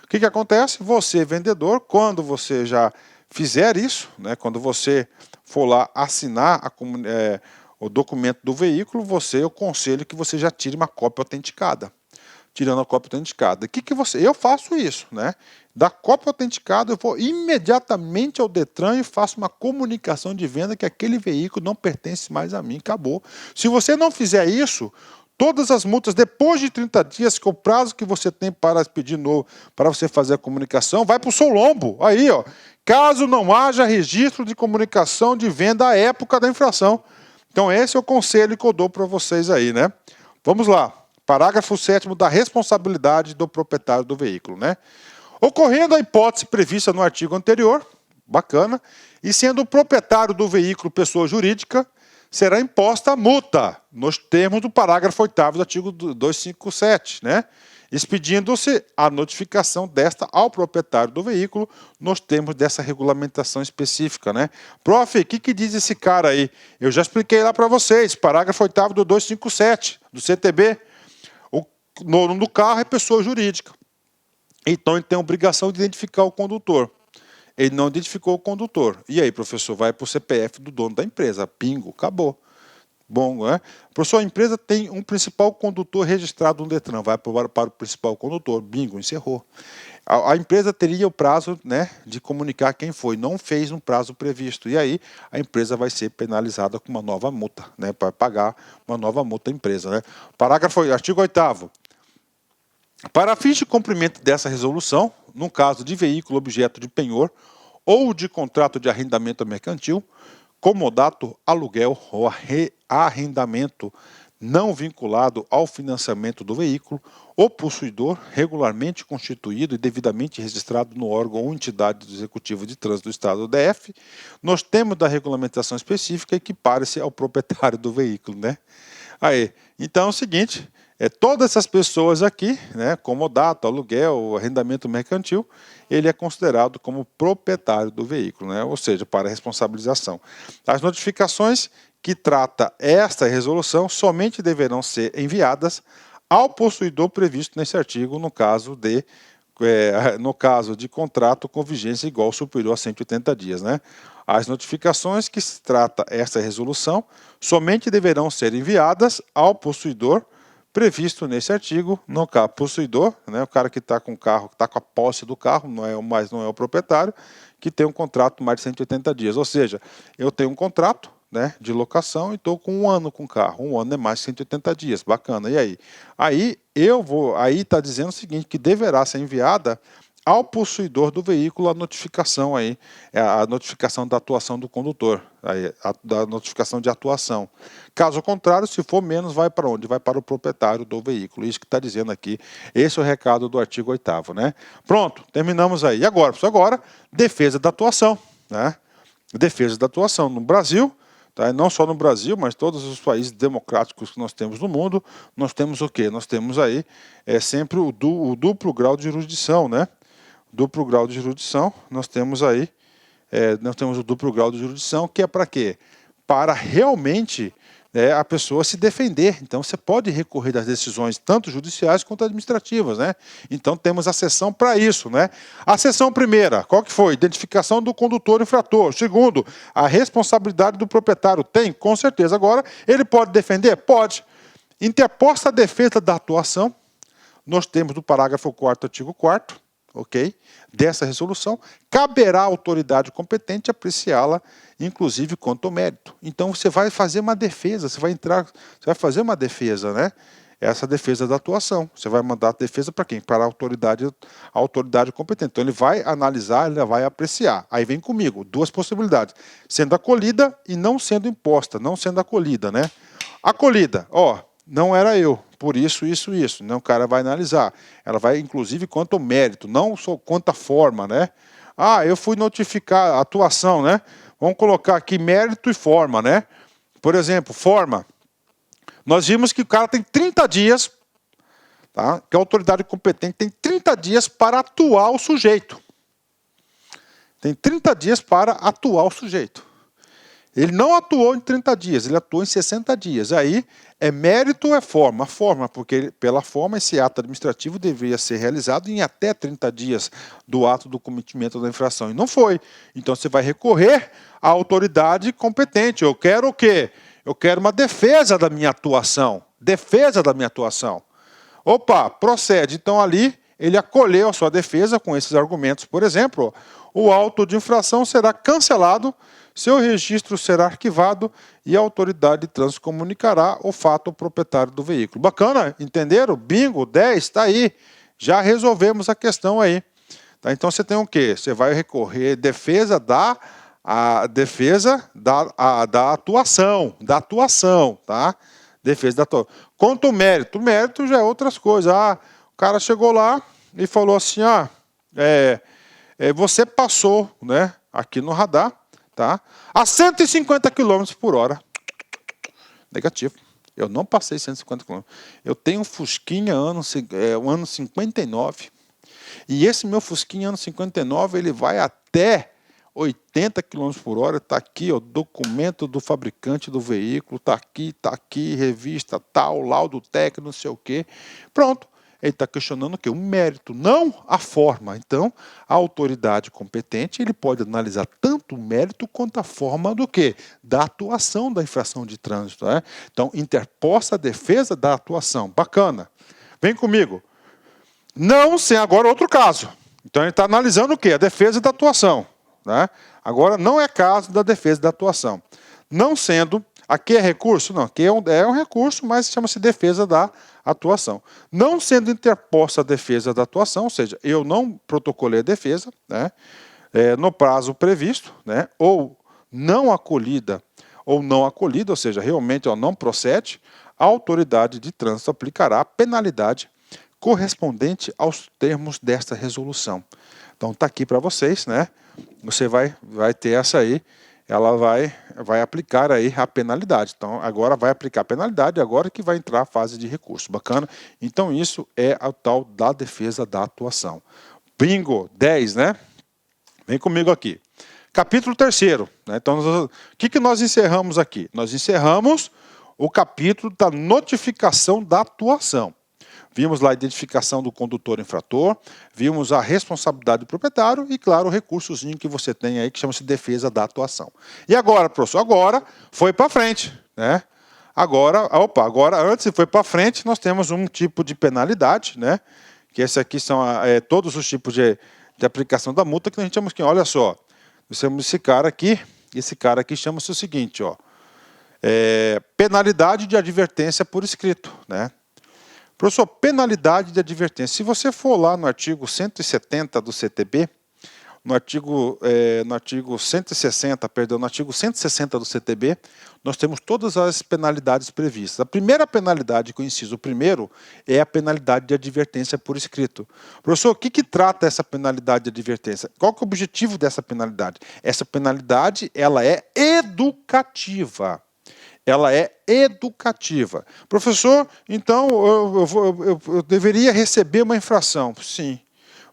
O que acontece? Você, vendedor, quando você já fizer isso, né, quando você for lá assinar o documento do veículo, eu aconselho que você já tire uma cópia autenticada. Tirando a cópia autenticada. Eu faço isso, né? Da cópia autenticada, eu vou imediatamente ao Detran e faço uma comunicação de venda que aquele veículo não pertence mais a mim, acabou. Se você não fizer isso, todas as multas, depois de 30 dias, que é o prazo que você tem para pedir novo, para você fazer a comunicação, vai para o seu lombo. Aí, ó, caso não haja registro de comunicação de venda à época da infração. Então, esse é o conselho que eu dou para vocês aí, né? Vamos lá. Parágrafo 7º da responsabilidade do proprietário do veículo, né? Ocorrendo a hipótese prevista no artigo anterior, bacana, e sendo o proprietário do veículo pessoa jurídica, será imposta a multa, nos termos do parágrafo 8º do artigo 257, né? Expedindo-se a notificação desta ao proprietário do veículo, nos termos dessa regulamentação específica, né? Prof, o que diz esse cara aí? Eu já expliquei lá para vocês, parágrafo 8º do 257, do CTB. O dono do carro é pessoa jurídica. Então, ele tem a obrigação de identificar o condutor. Ele não identificou o condutor. E aí, professor, vai para o CPF do dono da empresa. Pingo, acabou. Bom, né? Professor, a empresa tem um principal condutor registrado no Detran, vai para o principal condutor, bingo, encerrou. A empresa teria o prazo, né, de comunicar quem foi, não fez um prazo previsto, e aí a empresa vai ser penalizada com uma nova multa, né, para pagar uma nova multa à empresa. Né? Parágrafo, artigo 8º. Para fins de cumprimento dessa resolução, no caso de veículo objeto de penhor ou de contrato de arrendamento mercantil, comodato, aluguel ou arrendamento não vinculado ao financiamento do veículo, o possuidor, regularmente constituído e devidamente registrado no órgão ou entidade do Executivo de Trânsito do Estado do DF, nos termos da regulamentação específica, equipare-se ao proprietário do veículo, né? Aí, então é o seguinte, todas essas pessoas aqui, né, comodato, aluguel, arrendamento mercantil, ele é considerado como proprietário do veículo, né, ou seja, para responsabilização. As notificações que trata esta resolução somente deverão ser enviadas ao possuidor previsto nesse artigo, no caso de contrato com vigência igual ou superior a 180 dias, né? As notificações que se trata esta resolução somente deverão ser enviadas ao possuidor previsto nesse artigo, no caso, possuidor, né, o cara que está com o carro, que está com a posse do carro, mas não é o proprietário, que tem um contrato mais de 180 dias. Ou seja, eu tenho um contrato, né, de locação e estou com 1 ano com o carro. 1 ano é mais de 180 dias, bacana. E aí? Aí está dizendo o seguinte, que deverá ser enviada ao possuidor do veículo a notificação aí, a notificação da atuação do condutor, da notificação de atuação. Caso contrário, se for menos, vai para onde? Vai para o proprietário do veículo. Isso que está dizendo aqui. Esse é o recado do artigo 8º, né? Pronto, terminamos aí. E agora, professor, agora, defesa da atuação, né? Defesa da atuação no Brasil. Tá? Não só no Brasil, mas todos os países democráticos que nós temos no mundo, nós temos o quê? Nós temos aí sempre o duplo grau de jurisdição, né? Duplo grau de jurisdição, nós temos aí, nós temos o duplo grau de jurisdição, que é para quê? Para realmente a pessoa se defender. Então, você pode recorrer das decisões, tanto judiciais quanto administrativas, né? Então, temos a seção para isso, né? A seção primeira, qual que foi? Identificação do condutor infrator. Segundo, a responsabilidade do proprietário. Tem? Com certeza. Agora, ele pode defender? Pode. Interposta a defesa da atuação, nós temos no parágrafo 4º, artigo 4º, ok? Dessa resolução, caberá à autoridade competente apreciá-la, inclusive quanto ao mérito. Então você vai fazer uma defesa, você vai fazer uma defesa, né? Essa defesa da atuação. Você vai mandar a defesa para quem? Para a autoridade competente. Então ele vai analisar, ele vai apreciar. Aí vem comigo, duas possibilidades: sendo acolhida e não sendo imposta, não sendo acolhida, né? Acolhida, ó, não era eu, por isso, isso, isso. Né? O cara vai analisar. Ela vai, inclusive, quanto ao mérito, não só quanto à forma, né? Ah, eu fui notificar a atuação, né? Vamos colocar aqui mérito e forma, né? Por exemplo, forma. Nós vimos que o cara tem 30 dias, tá? Que a autoridade competente tem 30 dias para atuar o sujeito. Tem 30 dias para atuar o sujeito. Ele não atuou em 30 dias, ele atuou em 60 dias. Aí, é mérito ou é forma? A forma, porque pela forma esse ato administrativo deveria ser realizado em até 30 dias do ato do cometimento da infração. E não foi. Então você vai recorrer à autoridade competente. Eu quero o quê? Eu quero uma defesa da minha atuação. Defesa da minha atuação. Opa, procede. Então ali ele acolheu a sua defesa com esses argumentos. Por exemplo, o auto de infração será cancelado, seu registro será arquivado e a autoridade de trânsito comunicará o fato ao proprietário do veículo. Bacana? Entenderam? Bingo, 10, está aí. Já resolvemos a questão aí. Tá? Então você tem o quê? Você vai recorrer defesa da atuação, tá? Defesa da atuação. Quanto ao mérito? O mérito já é outras coisas. Ah, o cara chegou lá e falou assim, você passou, né, aqui no radar, tá? A 150 km por hora. Negativo. Eu não passei 150 km. Eu tenho um Fusquinha ano 59. E esse meu Fusquinha ano 59, ele vai até 80 km por hora. Está aqui o documento do fabricante do veículo. Está aqui, revista tal, laudo técnico, não sei o quê. Pronto. Ele está questionando o quê? O mérito, não a forma. Então, a autoridade competente, ele pode analisar tanto o mérito quanto a forma do quê? Da atuação da infração de trânsito. Né? Então, interposta a defesa da atuação. Bacana. Vem comigo. Não sem agora outro caso. Então, ele está analisando o quê? A defesa da atuação. Né? Agora, não é caso da defesa da atuação. Não sendo... Aqui é recurso? Não, aqui é um recurso, mas chama-se defesa da atuação. Não sendo interposta a defesa da atuação, ou seja, eu não protocolei a defesa, né, no prazo previsto, né, ou não acolhida, ou seja, realmente não procede, a autoridade de trânsito aplicará a penalidade correspondente aos termos desta resolução. Então está aqui para vocês, né? Você vai ter essa aí. Ela vai aplicar aí a penalidade. Então, agora vai aplicar a penalidade, agora que vai entrar a fase de recurso. Bacana? Então, isso é a tal da defesa da atuação. Bingo, 10, né? Vem comigo aqui. Capítulo 3º. Né? Então, o que nós encerramos aqui? Nós encerramos o capítulo da notificação da atuação. Vimos lá a identificação do condutor infrator, vimos a responsabilidade do proprietário e, claro, o recursozinho que você tem aí que chama-se defesa da atuação. E agora, professor, agora foi para frente, né? Agora antes de foi para frente, nós temos um tipo de penalidade, né? Que esse aqui são todos os tipos de aplicação da multa que a gente chama aqui. Olha só, nós temos esse cara aqui chama-se o seguinte, ó, penalidade de advertência por escrito, né? Professor, penalidade de advertência. Se você for lá no artigo 170 do CTB, no artigo 160 do CTB, nós temos todas as penalidades previstas. A primeira penalidade, com o inciso primeiro, é a penalidade de advertência por escrito. Professor, o que trata essa penalidade de advertência? Qual que é o objetivo dessa penalidade? Essa penalidade, ela é educativa. Ela é educativa. Professor, então eu deveria receber uma infração. Sim,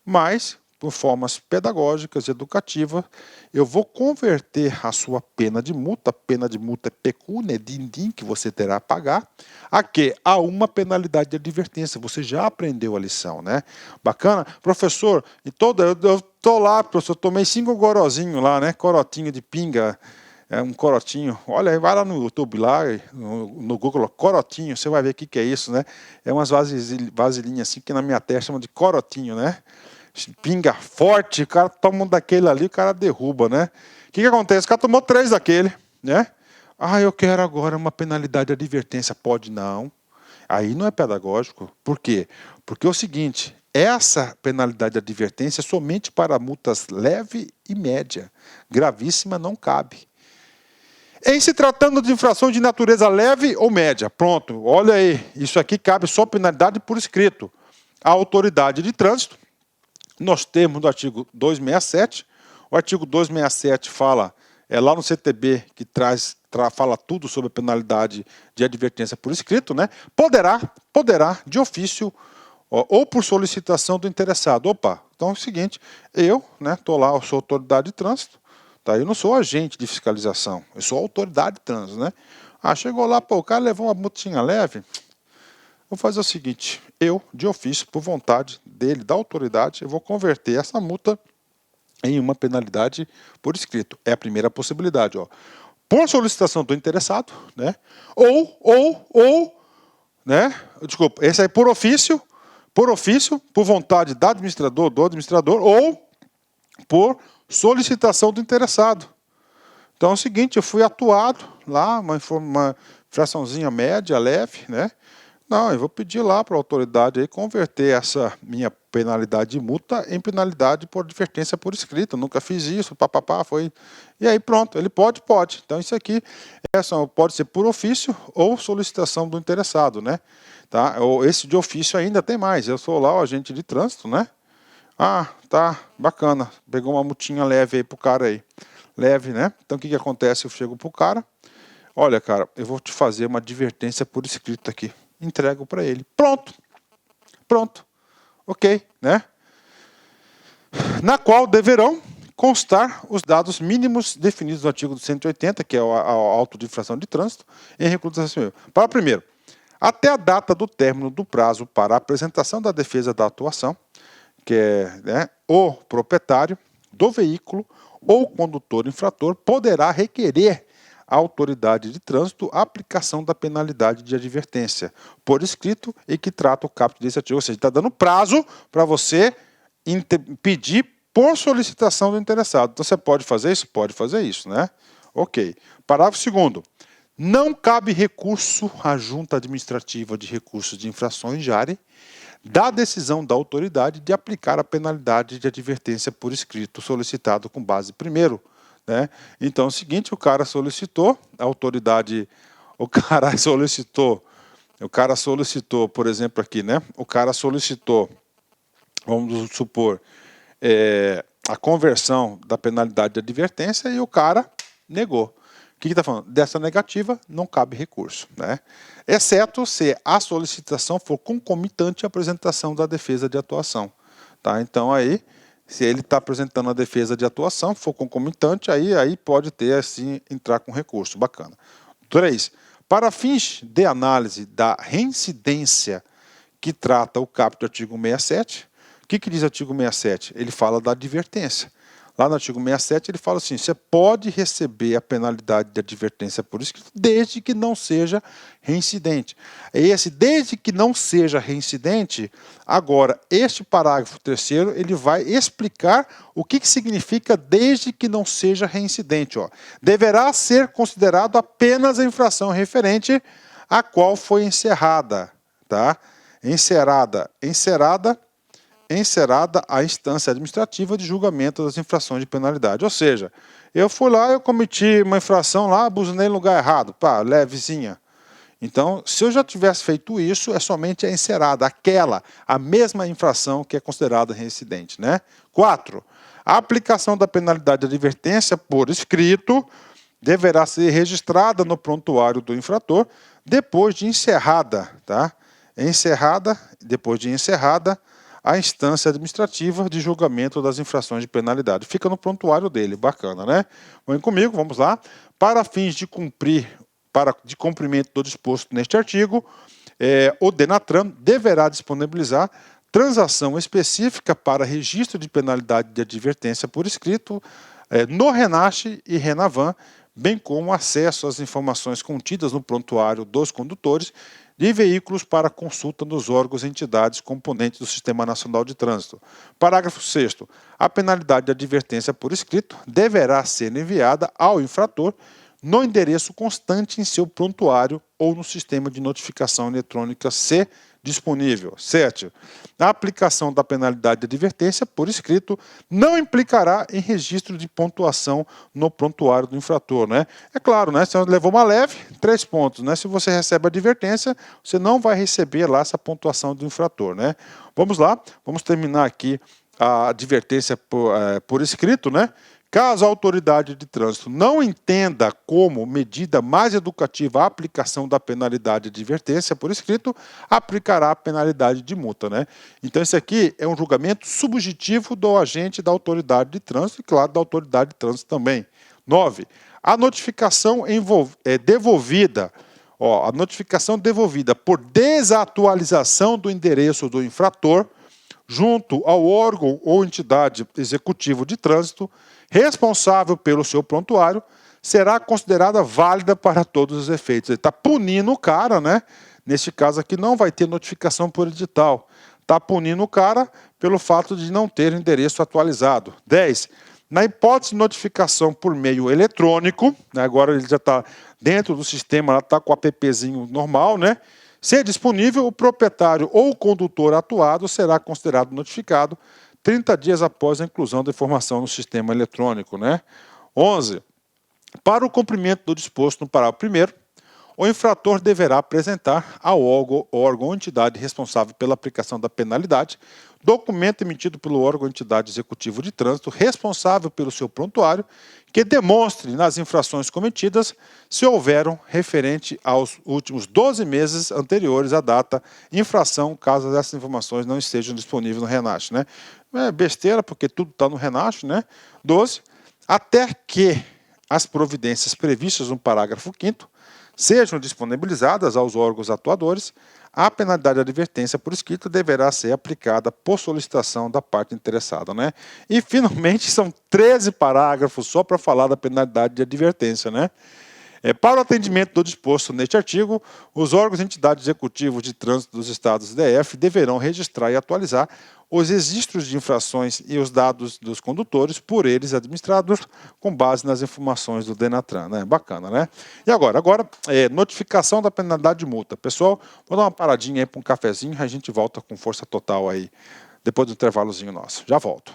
mas por formas pedagógicas, educativas, eu vou converter a sua pena de multa é pecúnia, din-din, que você terá a pagar, a quê? A uma penalidade de advertência. Você já aprendeu a lição, né? Bacana? Professor, eu estou lá, professor, tomei 5 gorozinhos lá, né? Corotinho de pinga, um corotinho. Olha, vai lá no YouTube, lá no Google, corotinho, você vai ver o que é isso, né? É umas vasilhinhas assim, que na minha terra chamam de corotinho, né? Pinga forte, o cara toma um daquele ali, o cara derruba, né? O que acontece? O cara tomou 3 daquele, né? Ah, eu quero agora uma penalidade de advertência. Pode não. Aí não é pedagógico. Por quê? Porque é o seguinte, essa penalidade de advertência é somente para multas leve e média. Gravíssima não cabe. Em se tratando de infração de natureza leve ou média, pronto, olha aí, isso aqui cabe só penalidade por escrito. A autoridade de trânsito, nós temos no artigo 267, o artigo 267 fala, lá no CTB, que fala tudo sobre a penalidade de advertência por escrito, né? Poderá, de ofício, ou por solicitação do interessado. Opa, então é o seguinte, eu sou lá, eu sou autoridade de trânsito, tá? Eu não sou agente de fiscalização, eu sou autoridade de trânsito, né? Ah, chegou lá, pô, o cara levou uma multinha leve. Vou fazer o seguinte, eu, de ofício, por vontade dele, da autoridade, eu vou converter essa multa em uma penalidade por escrito. É a primeira possibilidade, ó. Por solicitação do interessado, né? Né? Desculpa, esse aí por ofício, por vontade do administrador, ou por solicitação do interessado. Então é o seguinte, eu fui atuado lá, uma infraçãozinha média, leve, né? Não, eu vou pedir lá para a autoridade aí converter essa minha penalidade de multa em penalidade por advertência por escrito. Eu nunca fiz isso, foi. E aí pronto, ele pode. Então isso aqui pode ser por ofício ou solicitação do interessado, né? Tá? Esse de ofício ainda tem mais. Eu sou lá o agente de trânsito, né? Ah, tá, bacana. Pegou uma multinha leve aí pro cara aí. Leve, né? Então o que acontece? Eu chego pro cara. Olha, cara, eu vou te fazer uma advertência por escrito aqui. Entrego para ele. Pronto. Ok, né? Na qual deverão constar os dados mínimos definidos no artigo 180, que é o auto de infração de trânsito, em reclusão civil. Para primeiro, até a data do término do prazo para a apresentação da defesa da atuação, que é, né, o proprietário do veículo ou condutor infrator poderá requerer à autoridade de trânsito a aplicação da penalidade de advertência por escrito e que trata o caput desse artigo. Ou seja, está dando prazo para você pedir por solicitação do interessado. Então, você pode fazer isso? Pode fazer isso, né? Ok. Parágrafo 2º. Não cabe recurso à Junta Administrativa de Recursos de Infrações, JARE, da decisão da autoridade de aplicar a penalidade de advertência por escrito solicitado com base primeiro, né? Então é o seguinte, o cara solicitou, a autoridade, o cara solicitou, por exemplo aqui, né? O cara solicitou, vamos supor, a conversão da penalidade de advertência e o cara negou. O que está falando? Dessa negativa não cabe recurso, né? Exceto se a solicitação for concomitante à apresentação da defesa de atuação. Tá? Então, aí, se ele está apresentando a defesa de atuação, for concomitante, aí pode ter, assim, entrar com recurso. Bacana. 3. Para fins de análise da reincidência que trata o caput do artigo 67, o que diz o artigo 67? Ele fala da advertência. Lá no artigo 67 ele fala assim, você pode receber a penalidade de advertência por escrito desde que não seja reincidente. Desde que não seja reincidente, agora, este parágrafo 3º, ele vai explicar o que significa desde que não seja reincidente. Ó. Deverá ser considerado apenas a infração referente à qual foi encerrada. Tá? Encerrada a instância administrativa de julgamento das infrações de penalidade. Ou seja, eu fui lá, eu cometi uma infração lá, buzinei no lugar errado, pá, levezinha. Então, se eu já tivesse feito isso, é somente a encerrada, a mesma infração que é considerada reincidente, né? 4. A aplicação da penalidade de advertência por escrito deverá ser registrada no prontuário do infrator depois de encerrada, tá? Depois de encerrada, a instância administrativa de julgamento das infrações de penalidade. Fica no prontuário dele, bacana, né? Vem comigo, vamos lá. Para fins de cumprimento do disposto neste artigo, o DENATRAN deverá disponibilizar transação específica para registro de penalidade de advertência por escrito no RENASH e RENAVAN, bem como acesso às informações contidas no prontuário dos condutores de veículos para consulta nos órgãos e entidades componentes do Sistema Nacional de Trânsito. Parágrafo 6º. A penalidade de advertência por escrito deverá ser enviada ao infrator no endereço constante em seu prontuário ou no sistema de notificação eletrônica se disponível. 7. A aplicação da penalidade de advertência por escrito não implicará em registro de pontuação no prontuário do infrator, né? É claro, né? Se você levou uma leve, 3 pontos, né? Se você recebe a advertência, você não vai receber lá essa pontuação do infrator, né? Vamos lá, vamos terminar aqui a advertência por escrito, né? Caso a autoridade de trânsito não entenda como medida mais educativa a aplicação da penalidade de advertência por escrito, aplicará a penalidade de multa, né? Então, esse aqui é um julgamento subjetivo do agente da autoridade de trânsito e, claro, da autoridade de trânsito também. 9. A notificação devolvida. A notificação devolvida por desatualização do endereço do infrator junto ao órgão ou entidade executivo de trânsito responsável pelo seu prontuário, será considerada válida para todos os efeitos. Ele está punindo o cara, né? Neste caso aqui não vai ter notificação por edital. Está punindo o cara pelo fato de não ter endereço atualizado. 10. Na hipótese de notificação por meio eletrônico, né? Agora ele já está dentro do sistema, está com o appzinho normal, né? Se disponível, o proprietário ou o condutor atuado será considerado notificado 30 dias após a inclusão da informação no sistema eletrônico, né? 11. Para o cumprimento do disposto no parágrafo 1º, o infrator deverá apresentar ao órgão ou entidade responsável pela aplicação da penalidade documento emitido pelo órgão ou entidade executivo de trânsito responsável pelo seu prontuário que demonstre nas infrações cometidas se houveram referente aos últimos 12 meses anteriores à data infração, caso essas informações não estejam disponíveis no RENASH, né? É besteira, porque tudo está no RENASH, né? 12. Até que as providências previstas no parágrafo 5º sejam disponibilizadas aos órgãos atuadores, a penalidade de advertência por escrito deverá ser aplicada por solicitação da parte interessada, né? E, finalmente, são 13 parágrafos só para falar da penalidade de advertência, né? Para o atendimento do disposto neste artigo, os órgãos e entidades executivos de trânsito dos estados DF deverão registrar e atualizar os registros de infrações e os dados dos condutores por eles administrados com base nas informações do Denatran, né? Bacana, né? E agora, notificação da penalidade de multa. Pessoal, vou dar uma paradinha aí para um cafezinho, a gente volta com força total aí, depois do intervalozinho nosso. Já volto.